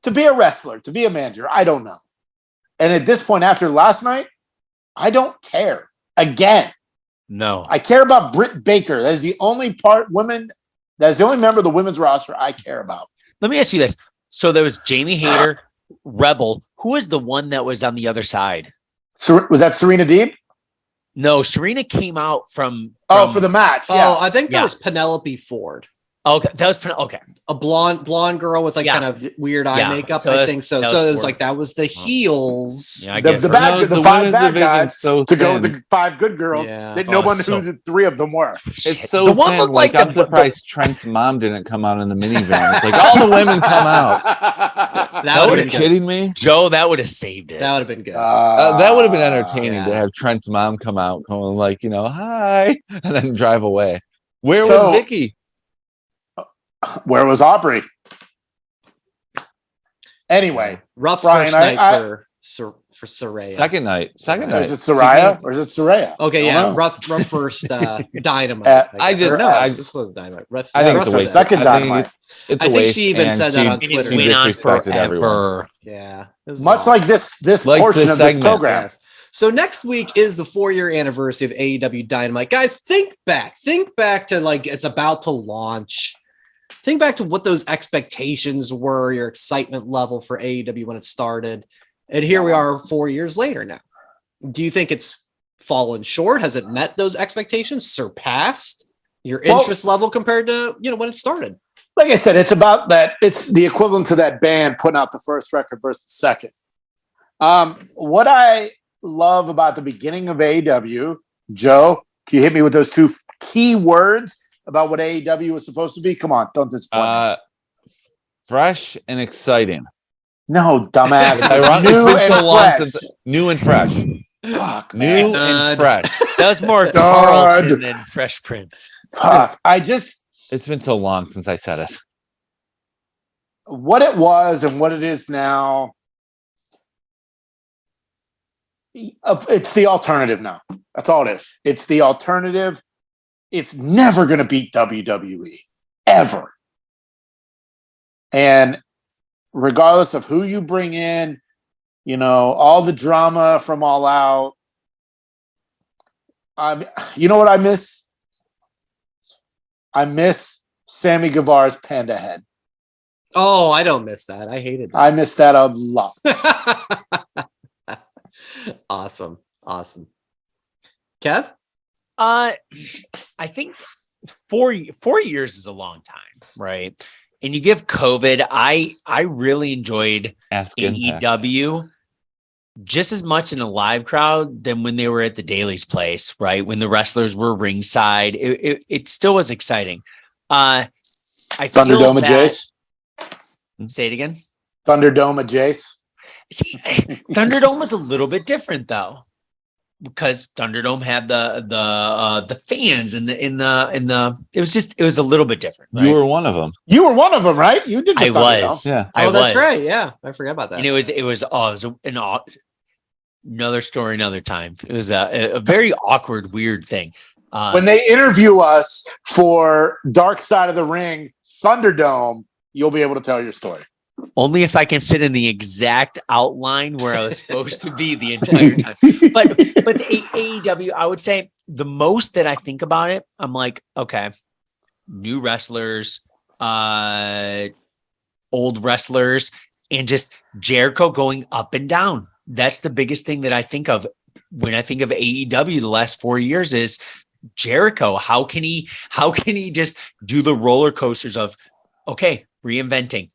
To be a wrestler? To be a manager? I don't know. And at this point, after last night, I don't care. Again, No. I care about Britt Baker. That is the only that's the only member of the women's roster I care about. Let me ask you this. So there was Jamie Hayter, Rebel. Who was the one that was on the other side? Was that Serena Deeb? No, Serena came out from For the match. Oh, Yeah. I think that Yeah. was Penelope Ford. okay. That was okay. A blonde girl with like Yeah. kind of weird eye Yeah. makeup. So I that's- think so. that So was it was Ford. like that was the heels. Yeah, I The get the her. bad, No, the the five women's bad division's guys so to go with thin. the five good girls Yeah. that Oh, no one it's knew so- the three of them were. It's so The one thin. looked like I'm the- surprised Trent's mom didn't come out in the minivan. It's like all the women come out. That Are would you have been good. kidding me? Joe, that would have saved it. That would have been good. That would have been entertaining Yeah. to have Trent's mom come out, going like, hi, and then drive away. Where So- was Vicky? Where was Aubrey? Anyway, Rough Brian, first I- night for Saraya. Second night. Second is night. it Soraya or is it Saraya? Okay, I yeah, don't know. rough first dynamite. I guess. just- Or no, I- this was dynamite. Rough, I think rough it's a for waste. that. Second I think Dynamite. it's a I think waste, she even and said that on And it Twitter. went on disrespected everyone. forever. Yeah, it was Much long. like this Like portion this of this segment. program. Yes. So next week is the 4-year anniversary of AEW Dynamite. Guys, think back to like it's about to launch. Think back to what those expectations were, your excitement level for AEW when it started. And here we are 4 years later now. Do you think it's fallen short? Has it met those expectations, surpassed your Well- interest level compared to, when it started? Like I said, it's about that. It's the equivalent to that band putting out the first record versus the second. What I love about the beginning of AEW, Joe, can you hit me with those two key words about what AEW was supposed to be? Come on, don't disappoint me. Fresh and exciting. No, dumbass. Ironic- New it's been and so long fresh. since new and fresh. Fuck, New man. and fresh. That was more God. Carlton than Fresh Prince. Fuck. It's been so long since I said it. What it was and what it is now. It's the alternative now. That's all it is. It's the alternative. It's never going to beat WWE ever. And regardless of who you bring in, all the drama from All Out. You know what I miss? I miss Sammy Guevara's Panda head. Oh, I don't miss that. I hated that. I miss that a lot. Awesome. Kev? I think 4 years is a long time, right? And you give COVID, I really enjoyed AEW just as much in a live crowd than when they were at the Daily's place, right? When the wrestlers were ringside, it still was exciting. I Thunderdome Jace. Say it again. Thunderdome Jace. See, Thunderdome was a little bit different though, because Thunderdome had the fans and it was a little bit different. Right? You were one of them. You were one of them, right? You did. I was. Yeah. Oh, that's right. Yeah, I forgot about that. And it was another story, another time. It was a very awkward, weird thing. When they interview us for Dark Side of the Ring, Thunderdome, you'll be able to tell your story. Only if I can fit in the exact outline where I was supposed to be the entire time. But the AEW, I would say the most that I think about it, I'm like, okay, new wrestlers, old wrestlers, and just Jericho going up and down. That's the biggest thing that I think of when I think of AEW the last 4 years is Jericho. How can he just do the roller coasters of, okay, reinventing,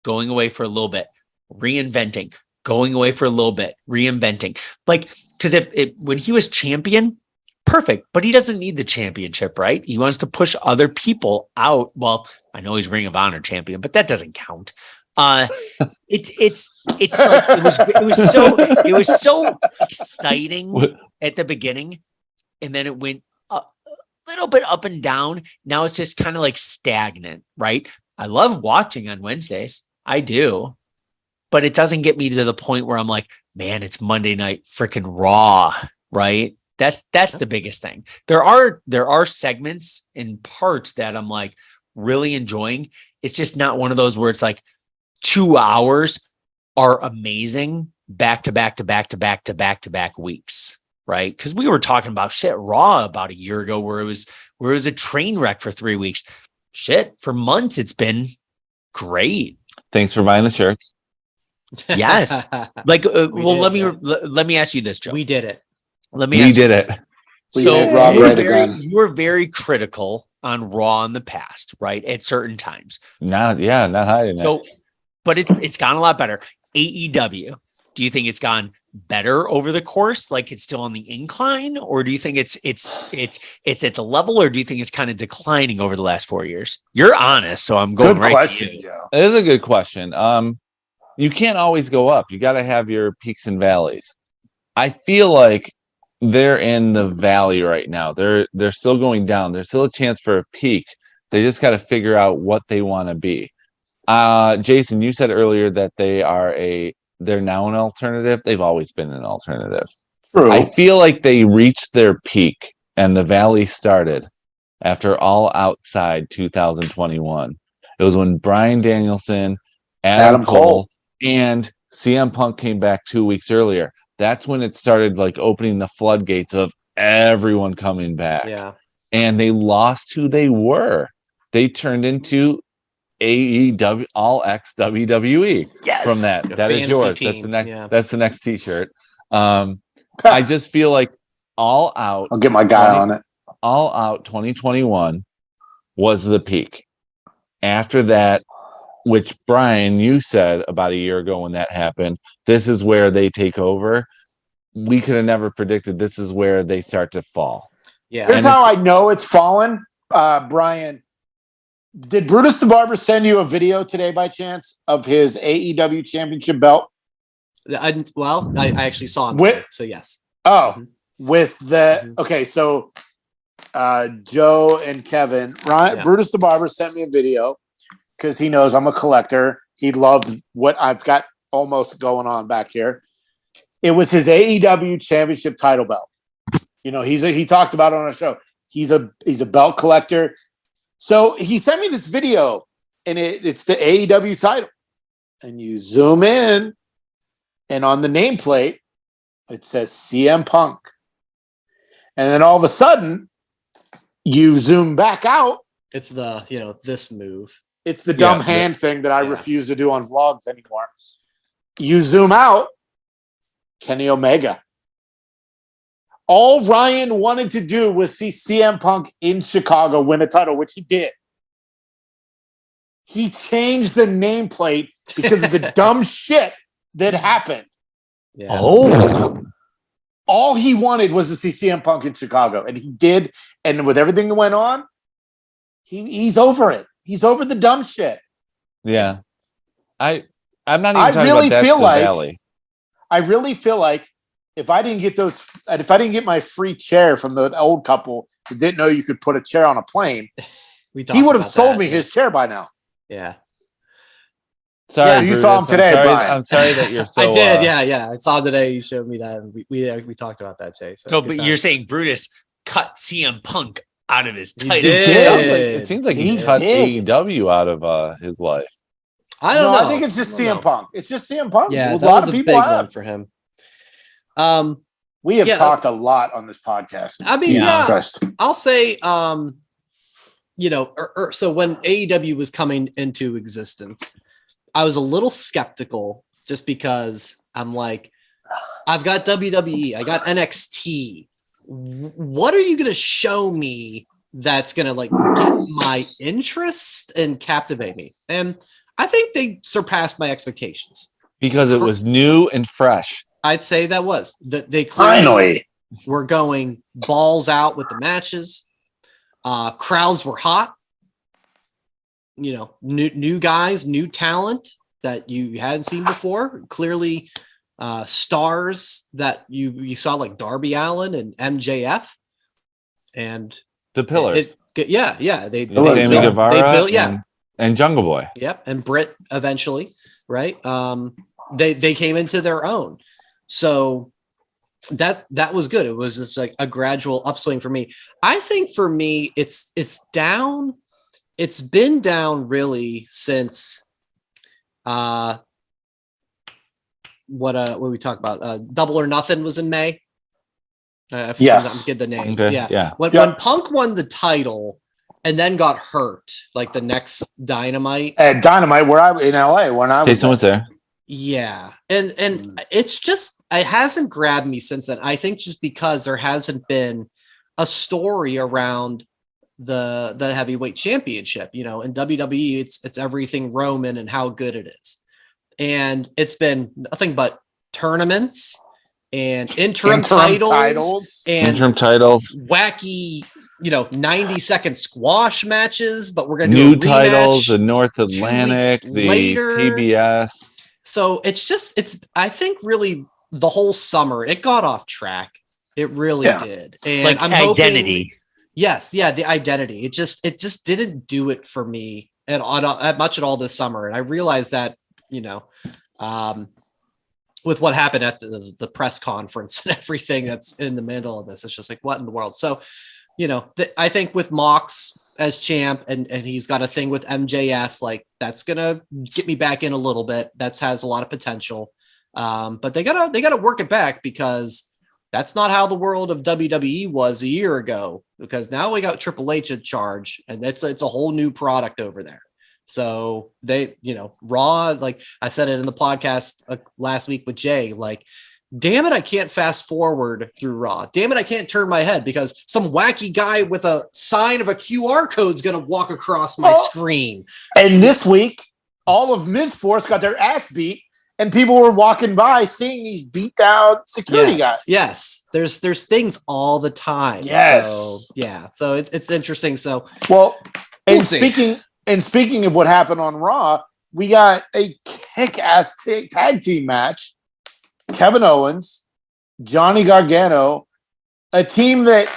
going away for a little bit, reinventing, going away for a little bit, reinventing. Like, because when he was champion, perfect, but he doesn't need the championship, right? He wants to push other people out. Well, I know he's Ring of Honor champion, but that doesn't count. It's like it was so exciting at the beginning, and then it went a little bit up and down. Now it's just kind of like stagnant, right? I love watching on Wednesdays. I do. But it doesn't get me to the point where I'm like, man, it's Monday night freaking Raw, right? That's the biggest thing. There are segments and parts that I'm like really enjoying. It's just not one of those where it's like 2 hours are amazing back to back to back to back to back to back weeks, right? Because we were talking about shit Raw about a year ago where it was a train wreck for 3 weeks. Shit, for months it's been great. Thanks for buying the shirts. Yes. Like, let me ask you this, Joe. We did it. Let me We ask did it. Raw great again. You were very critical on Raw in the past, right? At certain times. Not hiding it. So, but it's gone a lot better. AEW, do you think it's gone better over the course? Like it's still on the incline, or do you think it's at the level, or do you think it's kind of declining over the last 4 years? You're honest, so I'm going right question, to you. Joe. It is a good question. You can't always go up. You got to have your peaks and valleys. I feel like they're in the valley right now. They're still going down. There's still a chance for a peak. They just got to figure out what they want to be. Jason, you said earlier that they're now an alternative. They've always been an alternative. True. I feel like they reached their peak and the valley started after All Outside 2021. It was when Bryan Danielson, Adam Cole, and CM Punk came back 2 weeks earlier. That's when it started like opening the floodgates of everyone coming back. Yeah. And they lost who they were. They turned into AEW All X WWE. Yes. From that. That is yours. Team. That's the next t-shirt. I just feel like All Out. I'll get my guy on it. All Out 2021 was the peak. After that, which Brian, you said about a year ago when that happened, this is where they take over. We could have never predicted this is where they start to fall. Yeah. Here's how I know it's fallen. Brian, did Brutus the Barber send you a video today by chance of his AEW championship belt? I actually saw him. So yes. Oh, Mhm. with the okay, so Joe and Kevin, Brutus the Barber sent me a video because he knows I'm a collector. He loved what I've got almost going on back here. It was his AEW championship title belt. You know, he talked about it on our show. He's a belt collector. So he sent me this video, and it's the AEW title. And you zoom in, and on the nameplate, it says CM Punk. And then all of a sudden, you zoom back out. It's the, this move. It's the dumb hand thing that I refuse to do on vlogs anymore. You zoom out, Kenny Omega. All Ryan wanted to do was see CM Punk in Chicago win a title, which he did. He changed the nameplate because of the dumb shit that happened. Yeah. Oh. All he wanted was to see CM Punk in Chicago, and he did. And with everything that went on, he's over it. He's over the dumb shit. Yeah. I'm not even talking really about feel like Valley. I really feel like if I didn't get my free chair from the old couple who didn't know you could put a chair on a plane, he would have sold me his chair by now. Yeah. Sorry, Yeah, you saw him today, Brian. I'm sorry that you're so. I did. Yeah. I saw today. You showed me that. And we talked about that, Jay. So but you're saying Brutus cut CM Punk out of his title. It seems like he cut did. AEW out of his life. I don't know. I think it's just CM Punk. It's just CM Punk. Yeah, a that lot was of a people big have. one for him. We have talked a lot on this podcast. I mean, Jesus Christ. I'll say, so when AEW was coming into existence, I was a little skeptical just because I'm like, I've got WWE, I got NXT. What are you going to show me that's going to like get my interest and captivate me? And I think they surpassed my expectations Because it was new and fresh. I'd say that was that they clearly were going balls out with the matches. Crowds were hot. New guys, new talent that you hadn't seen before. Clearly, stars that you saw like Darby Allin and MJF, and The Pillars. They Sammy built, Guevara and Jungle Boy. Yep, and Britt eventually, right? They came into their own. So that was good. It was just like a gradual upswing for me. I think for me, it's down. It's been down really since what we talk about? Double or Nothing was in May. Yes. Get the names. Okay, Yeah. yeah. When Punk won the title and then got hurt, like the next Dynamite. At Dynamite, where I in LA when I was someone's there. Yeah. And it's just it hasn't grabbed me since then. I think just because there hasn't been a story around the heavyweight championship, in WWE, it's everything Roman and how good it is. And it's been nothing but tournaments and interim titles and interim titles, wacky, 90-second squash matches, but we're going to new do a rematch titles, the North Atlantic, the later. TBS. So it's I think really the whole summer it got off track. It really did. And like I'm identity. hoping, yes, the identity. It just didn't do it for me at much at all this summer. And I realized that, with what happened at the press conference and everything that's in the middle of this, it's just like, what in the world? So, I think with Mox as champ and he's got a thing with MJF, like that's going to get me back in a little bit. That has a lot of potential. But they gotta work it back because that's not how the world of WWE was a year ago, because now we got Triple H in charge and it's a whole new product over there. So they, Raw, like I said it in the podcast last week with Jay, like, damn it, I can't fast forward through Raw. Damn it, I can't turn my head because some wacky guy with a sign of a QR code is going to walk across my screen. And this week, all of Miz Force got their ass beat, and people were walking by seeing these beat down security guys. Yes, there's things all the time. Yes. So it's interesting. So speaking of what happened on Raw, we got a kick-ass tag team match. Kevin Owens, Johnny Gargano, a team that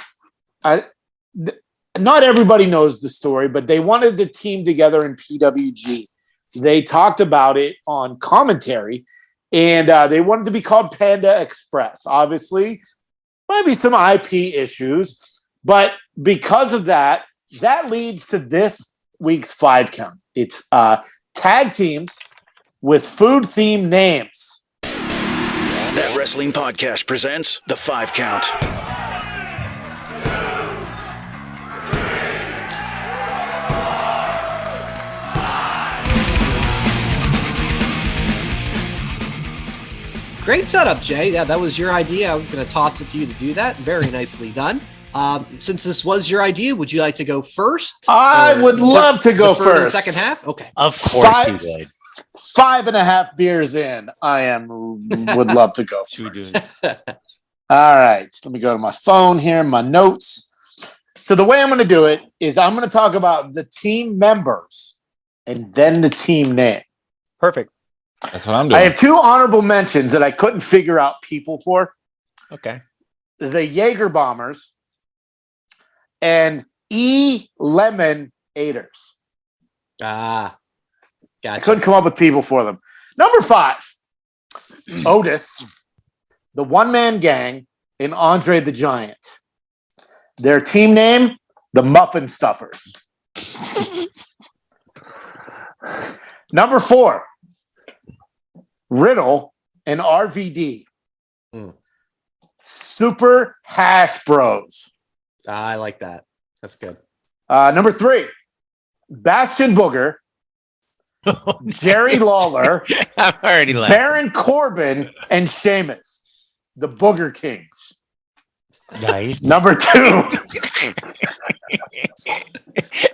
not everybody knows the story, but they wanted the team together in PWG. They talked about it on commentary, And they wanted to be called Panda Express. Obviously, might be some IP issues, but because of that, that leads to this week's 5 count. It's tag teams with food-themed names. That Wrestling Podcast presents the 5 count. Great setup, Jay. Yeah, that was your idea. I was going to toss it to you to do that. Very nicely done. Since this was your idea, would you like to go first? I would love to go defer to the first. second half? Okay. Of course he would. 5.5 beers in, would love to go Should we first. do it? All right, let me go to my phone here, my notes. So the way I'm going to do it is I'm going to talk about the team members and then the team name. Perfect. That's what I'm doing. I have 2 honorable mentions that I couldn't figure out people for. Okay. The Jaeger Bombers and Lemon Aiders. Ah, I gotcha. couldn't come up with people for them. Number 5, Otis, the One Man Gang, and Andre the Giant. Their team name, the Muffin Stuffers. Number 4, Riddle and RVD. Super Hash Bros. I like that. That's good. Number 3, Bastion Booger, Jerry Lawler, I'm already laughing. Baron Corbin, and Sheamus, the Booger Kings. Nice. Number 2,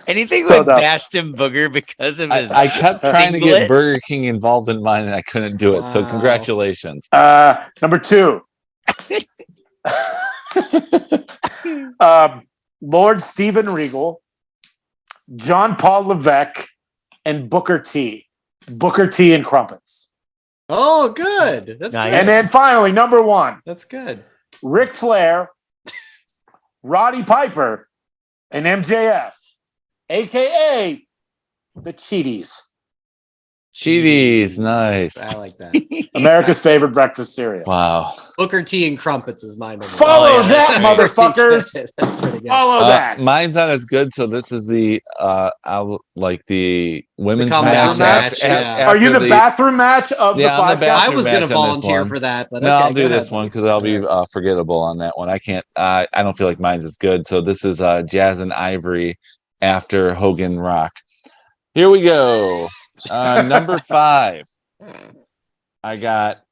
Anything So with dumb. Bastion Booger because of his. I kept trying to singlet? get Burger King involved in mine, and I couldn't do it. So Wow. congratulations. number 2, Lord Steven Regal, John Paul Levesque, and Booker T. Booker T and Crumpets. Oh, good. That's Nice. good. And then finally, number 1, That's good. Ric Flair, Roddy Piper, and MJF, a.k.a. the Cheaties. Cheaties, nice. I like that. America's favorite breakfast cereal. Wow. Booker T and Crumpets is my number. Follow one. that, That's pretty motherfuckers. good. That's pretty good. Follow that. Mine's not as good, so this is the like the women's comeback match. match, yeah. Are you the bathroom match of the Yeah, I'm the 5 bathroom I was going to match on this volunteer one. for that, but No, okay, I'll do go this ahead. one because I'll be forgettable on that one. I can't. I don't feel like mine's as good. So this is Jazz and Ivory after Hogan Rock. Here we go. Number 5. I got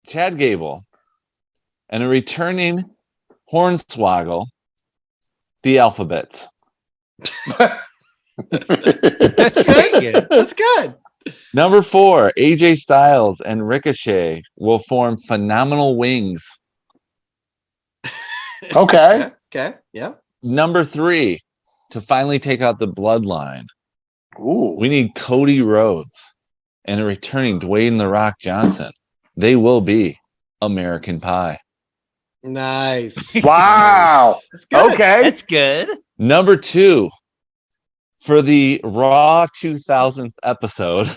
Chad Gable and a returning Hornswoggle, the Alphabets. That's good. That's good. Number 4, AJ Styles and Ricochet will form Phenomenal Wings. Okay. Okay. Yeah. Number 3, to finally take out the bloodline, Ooh. we need Cody Rhodes and a returning Dwayne The Rock Johnson. They will be American Pie. Nice. Wow. Nice. That's good. Okay. That's good. Number 2, for the Raw 2000th episode,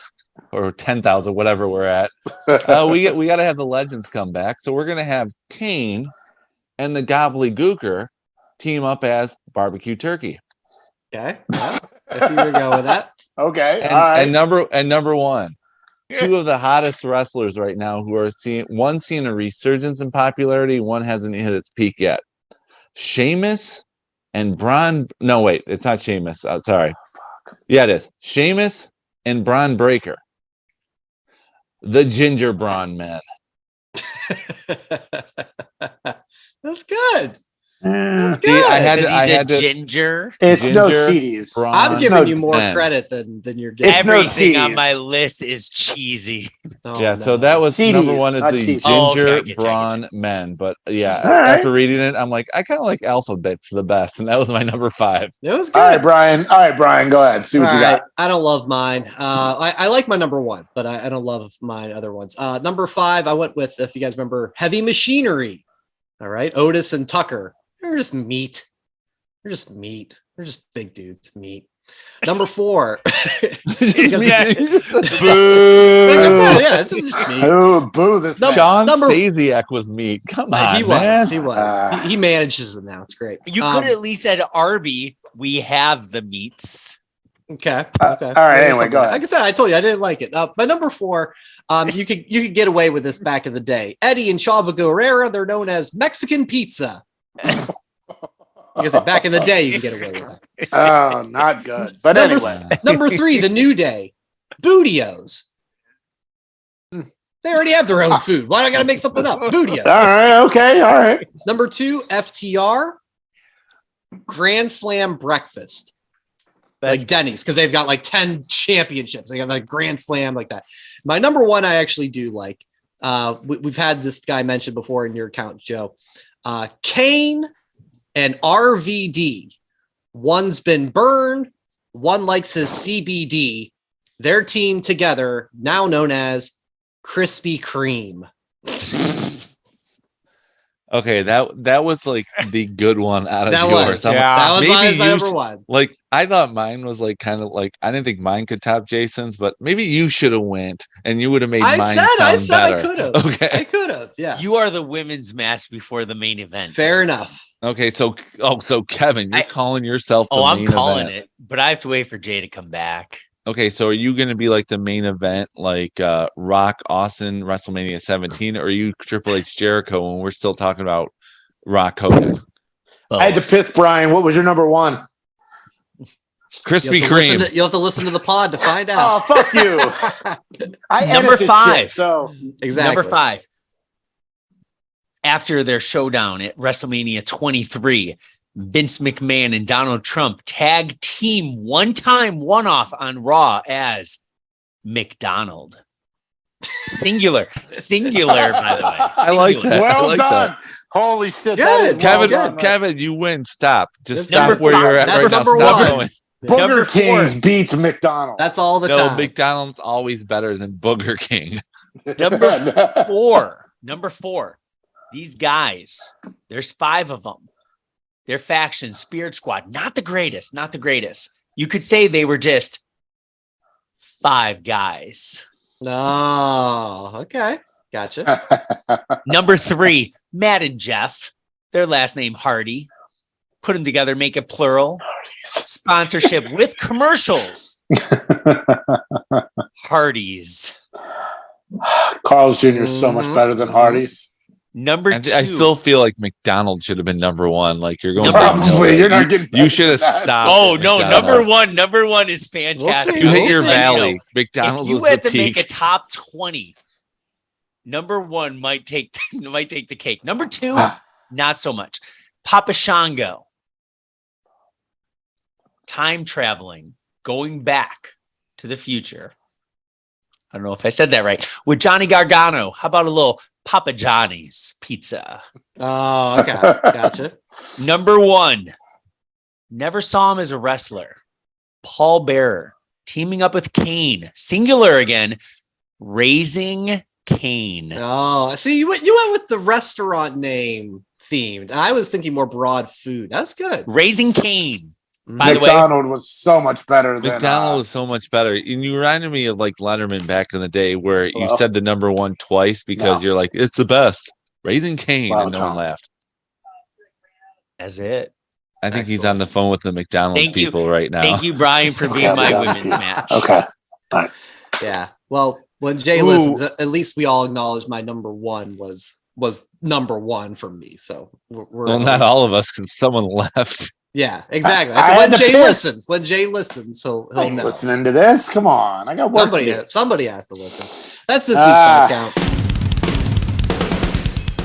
or 10,000, whatever we're at, we got to have the legends come back. So we're going to have Kane and the Gobbledygooker team up as Barbecue Turkey. Okay. Yeah. I see where you're going with that. Okay. And, All right. and number 1, 2 of the hottest wrestlers right now who are seeing a resurgence in popularity, one hasn't hit its peak yet. Sheamus and Braun. No, wait, it's not Sheamus. Sorry. Yeah, it is. Sheamus and Braun Breaker. The Ginger Braun Men. That's good. That's See, good. I had Because to- I he's a had to- ginger. It's no Ginger, cheaties. Braun I'm giving you more Men. credit than you're giving. It's no Everything on cheese. my list is cheesy. Oh, Yeah, so no. that was Cheaties, number 1 is not the cheese. Ginger Oh, okay, I get you, Braun Men. But yeah, All right. after reading it, I'm like, I kind of like Alphabets the best, and that was my number 5. It was good. All right, Brian. Go ahead. See what All you right. got. I don't love mine. I like my number 1, but I don't love mine other ones. Number 5, I went with, if you guys remember, Heavy Machinery. All right. Otis and Tucker. They're just meat. They're just big dudes. Meat. Number 4. Boo. It's just me. Boo this man. John number- Stasiak was meat. Come on, He man. was. He manages them now. It's great. You could at least said Arby. We have the meats. Okay. All right. Anyway, go ahead. Like I said, I told you I didn't like it. By number 4, you could get away with this back in the day. Eddie and Chavo Guerrero, they're known as Mexican pizza. Like I said, back in the day, you can get away with that. Oh, not good. But anyway, Number 3, the New Day, Bootios. They already have their own food. Why do I got to make something up? Bootios. all right. Okay. All right. Number 2, FTR, Grand Slam breakfast. Like Denny's, because they've got like 10 championships. They got like Grand Slam like that. My number 1, I actually do like. We've had this guy mentioned before in your account, Joe. Kane and RVD. One's been burned. One likes his CBD. Their team together, now known as Krispy Kreme. Okay, that was like the good one out of That yours. was. That was Maybe my you number 1. Like I thought mine was like kind of like I didn't think mine could top Jason's, but maybe you should have went and you would have made mine I sound said better. I could have. Okay. I could have. Yeah. You are the women's match before the main event. Fair enough. Okay, so Kevin, you're calling yourself the I'm main calling event. it, but I have to wait for Jay to come back. Okay, so are you going to be like the main event, like Rock Austin WrestleMania 17, or are you Triple H Jericho when we're still talking about Rock Hogan? I had to piss Brian. What was your number 1? Krispy Kreme. You'll have to listen to the pod to find out. Oh, fuck you. I Number edit this 5. shit, so Exactly. Number 5. After their showdown at WrestleMania 23, Vince McMahon and Donald Trump tag team one-off on Raw as McDonald. Singular, by the way. I like that. well I like done. that. Holy shit. Good. that is well Kevin, done. Kevin, you win. Stop. Just That's stop number where you're at five. right That's now. number Stop 1. going. Booger Number 4. Kings beats McDonald's. That's all the No, time. McDonald's always better than Booger King. Number 4. These guys, there's 5 of them. Their faction, Spirit Squad, not the greatest. You could say they were just 5 guys. No. Okay. Gotcha. Number 3, Matt and Jeff. Their last name Hardy. Put them together, make it plural. Sponsorship with commercials. Hardy's. Carl's Jr. is so much better than Hardy's. Number 2. I still feel like McDonald's should have been number 1. Like you're going. Probably. You're not getting. You should have stopped. Oh at no, McDonald's. number one is fantastic. You hit We'll your see. valley. McDonald's If you was had the to make a peak. top 20, number 1 might take the cake. Number 2, not so much. Papa Shango. Time traveling, going back to the future. I don't know if I said that right. With Johnny Gargano, how about a little Papa Johnny's pizza? Oh, okay. Gotcha. Number 1, never saw him as a wrestler. Paul Bearer teaming up with Kane, singular again, Raising Kane. Oh, see, you went with the restaurant name themed. I was thinking more broad food. That's good. Raising Kane. By the way, McDonald was so much better than McDonald's is so much better. And you reminded me of like Letterman back in the day where you Hello? said the number 1 twice because No. you're like, it's the best. Raising Cane. Wow, And no one Tom. laughed. that's it. I think he's Excellent. on the phone with the McDonald's Thank you. people right now. Thank you, Brian, for being Okay, my yeah. women's match. Okay. Yeah. Well, when Jay Ooh. listens, at least we all acknowledge my number 1 was number 1 for me. So we're Well, not all of us because someone left. Yeah, exactly. I So had when to Jay piss. listens, he'll I ain't know. listening to this. Come on. I got work to do. Somebody has to listen. That's this week's 5 count.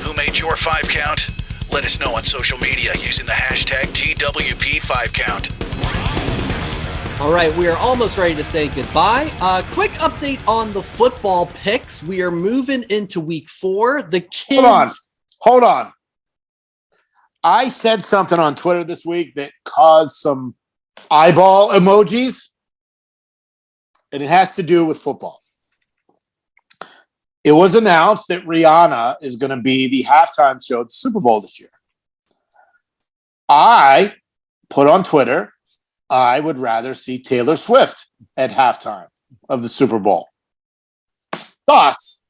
Who made your 5 count? Let us know on social media using the hashtag TWP5count. All right, we are almost ready to say goodbye. Quick update on the football picks. We are moving into week 4. The kids. Hold on. I said something on Twitter this week that caused some eyeball emojis, and it has to do with football. It was announced that Rihanna is going to be the halftime show at the Super Bowl this year. I put on Twitter, I would rather see Taylor Swift at halftime of the Super Bowl. Thoughts?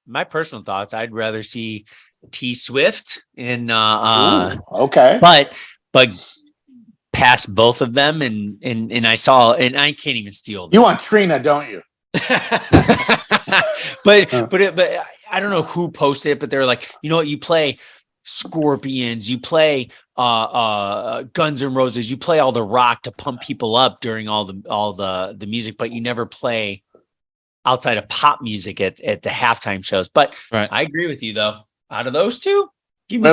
My personal thoughts, I'd rather see T Swift in Okay. but past both of them and I saw, and I can't even steal this. You want Trina, don't you? but I don't know who posted it, but they're like, you know what, you play Scorpions, you play Guns N' Roses, you play all the rock to pump people up during all the music, but you never play outside of pop music at the halftime shows. But Right. I agree with you though. Out of those two, give me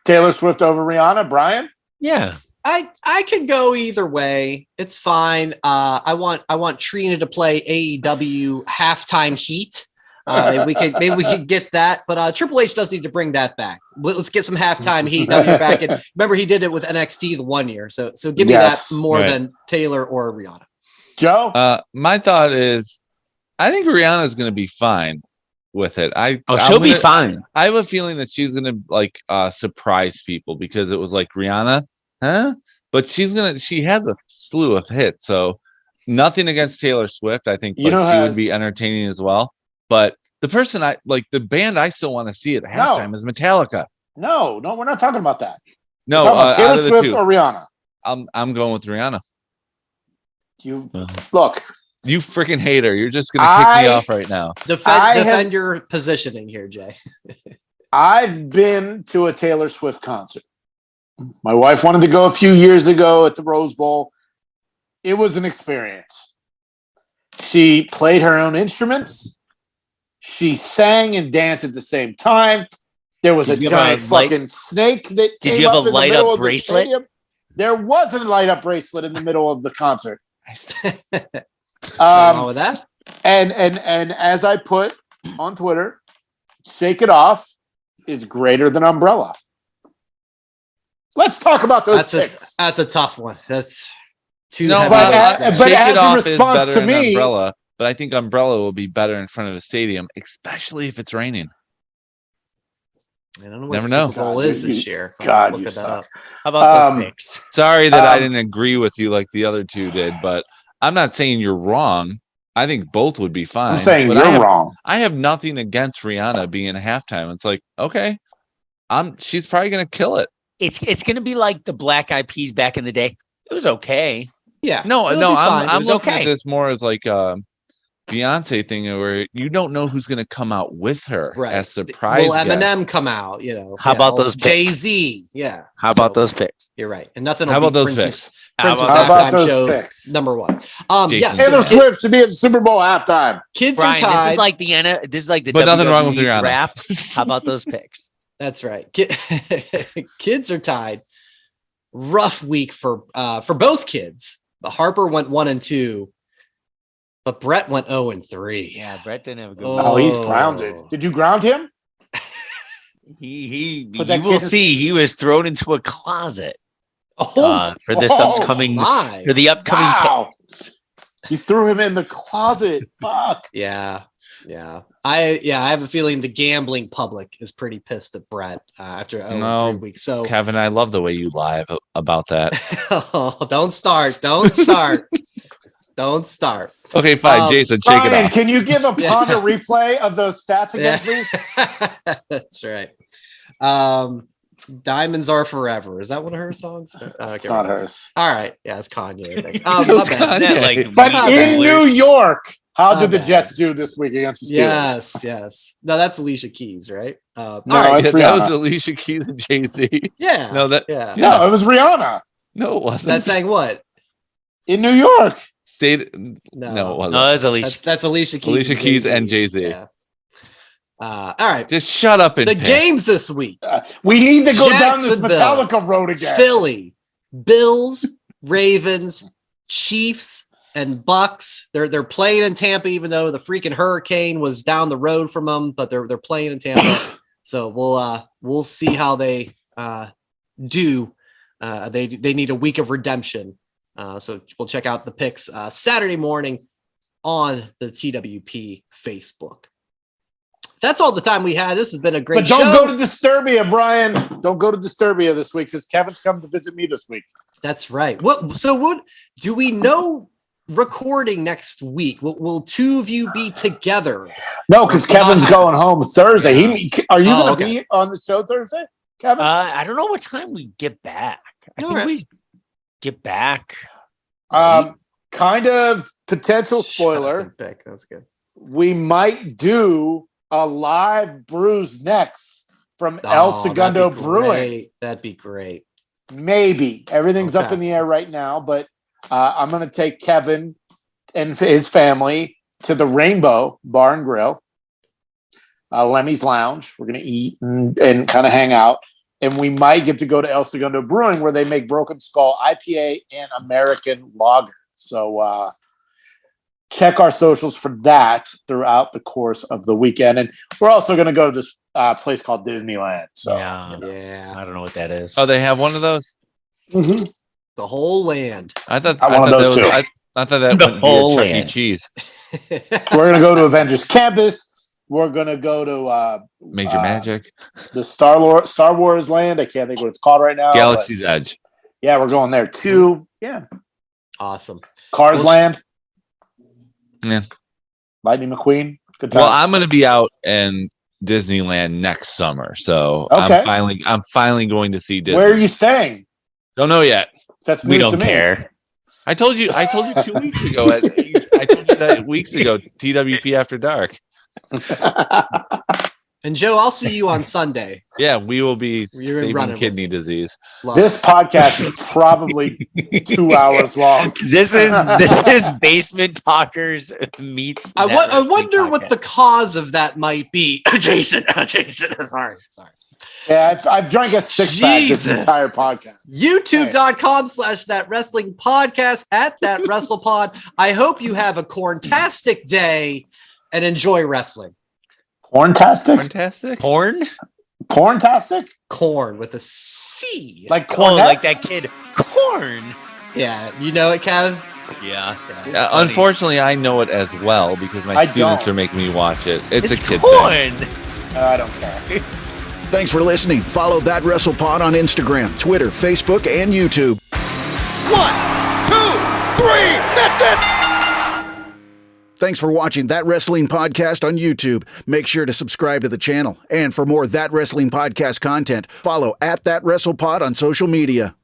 Taylor Swift over Rihanna. Brian? Yeah. I could go either way. It's fine. I want Trina to play AEW halftime heat. Maybe we could get that, but Triple H does need to bring that back. Let's get some halftime heat. Now you're back. And remember, he did it with NXT the 1 year. So give me that more than Taylor or Rihanna. Joe? My thought is, I think Rihanna is going to be fine with it. She'll be fine. I have a feeling that she's going to surprise people because it was like, Rihanna, huh? But she has a slew of hits. So nothing against Taylor Swift. I think she would be entertaining as well. But the person the band I still want to see at halftime is Metallica. No, we're not talking about that. No, we're talking about Taylor Swift or Rihanna. I'm going with Rihanna. Look. You freaking hater. You're just going to kick me off right now. Defend your positioning here, Jay. I've been to a Taylor Swift concert. My wife wanted to go a few years ago at the Rose Bowl. It was an experience. She played her own instruments. She sang and danced at the same time. There was a giant fucking snake that came Did you have up a in the light middle up of the bracelet? stadium. There was a light up bracelet in the middle of the concert. Wrong with that? And as I put on Twitter, Shake It Off is greater than Umbrella. Let's talk about those picks. That's a tough one. That's too no, heavy. but as a response to me, Umbrella, but I think Umbrella will be better in front of the stadium, especially if it's raining. I don't know what Super Bowl is this year. God, you suck. How about those picks? Sorry that I didn't agree with you like the other two did, but I'm not saying you're wrong. I think both would be fine. I'm saying you're wrong. I have nothing against Rihanna being halftime. It's like, okay, she's probably gonna kill it. It's gonna be like the Black Eyed Peas back in the day. It was okay. Yeah. No, I'm looking okay. at this more as like a Beyonce thing where you don't know who's gonna come out with her as surprise. Will Eminem come out? How about those picks? Jay-Z? Yeah. How about those picks? You're right. And nothing will How about beat those Prince's picks? halftime show picks? Number one. Yes. Taylor Swift should be at the Super Bowl halftime. Kids Brian, are tied. This is like the but nothing wrong with WWE Rihanna. draft. How about those picks? That's right. Kids are tied. Rough week for both kids. But Harper went 1-2, but Brett went 0-3. Yeah, Brett didn't have a good. Oh, he's grounded. Did you ground him? You will see. He was thrown into a closet for the upcoming. Wow. You threw him in the closet. Fuck. Yeah. I have a feeling the gambling public is pretty pissed at Brett after 3 weeks. So Kevin, I love the way you lie about that. Don't start. Don't start. Okay, fine, Jason, shake it off. Can you give a Panda replay of those stats again, please? That's right. Diamonds Are Forever. Is that one of her songs? It's not hers. All right. Yeah, it's Kanye. I think. It's Kanye. But in New York, how did the Jets do this week against the Steelers? Yes. No, that's Alicia Keys, right? No, that it's Rihanna. was Alicia Keys and Jay-Z. Yeah. No, No, it was Rihanna. No, it wasn't. That's saying what? In New York. No, it wasn't. No, that's Alicia. That's Alicia Keys. Alicia Keys and Jay-Z. Yeah. All right. Just shut up and the pick. games this week. We need to go down this Jacksonville, Metallica road again. Philly, Bills, Ravens, Chiefs, and Bucks. They're playing in Tampa, even though the freaking hurricane was down the road from them, but they're playing in Tampa. So we'll see how they do. They need a week of redemption. So we'll check out the picks Saturday morning on the TWP Facebook. that's all the time we had. This has been a great But don't show. go to Disturbia, Brian. Don't go to Disturbia this week because Kevin's come to visit me this week. That's right. What do we know recording next week? Will two of you be together? No, because Kevin's going home Thursday. Are you going to okay. be on the show Thursday, Kevin? I don't know what time we get back. I think we get back. Kind of potential spoiler. That's good. We might do a live Brews next from El Segundo Brewing. That'd be great. Maybe. Everything's up in the air right now, but I'm going to take Kevin and his family to the Rainbow Bar and Grill, Lemmy's Lounge. We're going to eat and kind of hang out. And we might get to go to El Segundo Brewing where they make Broken Skull IPA and American Lager. So check our socials for that throughout the course of the weekend. And we're also going to go to this place called Disneyland. So yeah. I don't know what that is. Oh, they have one of those? Mm-hmm. The whole land. I thought those too. I thought that The went whole via Chuck E. land. Cheese. We're going to go to Avengers Campus. We're going to go to Major Magic. the Star Wars land. I can't think what it's called right now. Galaxy's Edge. Yeah, we're going there too. Yeah. Awesome. Cars Land. Yeah. Lightning McQueen. Good time. Well, I'm going to be out in Disneyland next summer, so Okay. I'm finally going to see Disney. Where are you staying? Don't know yet. That's We news to don't me. care. I told you 2 weeks ago. I told you that weeks ago. TWP After Dark. And Joe, I'll see you on Sunday. Yeah, we will be You're saving running kidney disease. Love This it. podcast is probably 2 hours long. This is Basement Talkers meets. I Net Wrestling wonder what Podcast. the cause of that might be. Jason, sorry. Yeah, I've drank a 6-pack this Jesus. entire podcast. YouTube.com/That Wrestling Podcast at That WrestlePod. I hope you have a corntastic day and enjoy wrestling. Porntastic? Fantastic. Porn? Porntastic? Corn with a C. Like Oh, cornet? like that kid. Corn. Yeah, you know it, Kev. Yeah. Unfortunately, I know it as well because my I students don't. are making me watch it. It's a kid thing. corn. I don't care. Thanks for listening. Follow That WrestlePod on Instagram, Twitter, Facebook, and YouTube. 1, 2, 3, that's it! Thanks for watching That Wrestling Podcast on YouTube. Make sure to subscribe to the channel. And for more That Wrestling Podcast content, follow at That WrestlePod on social media.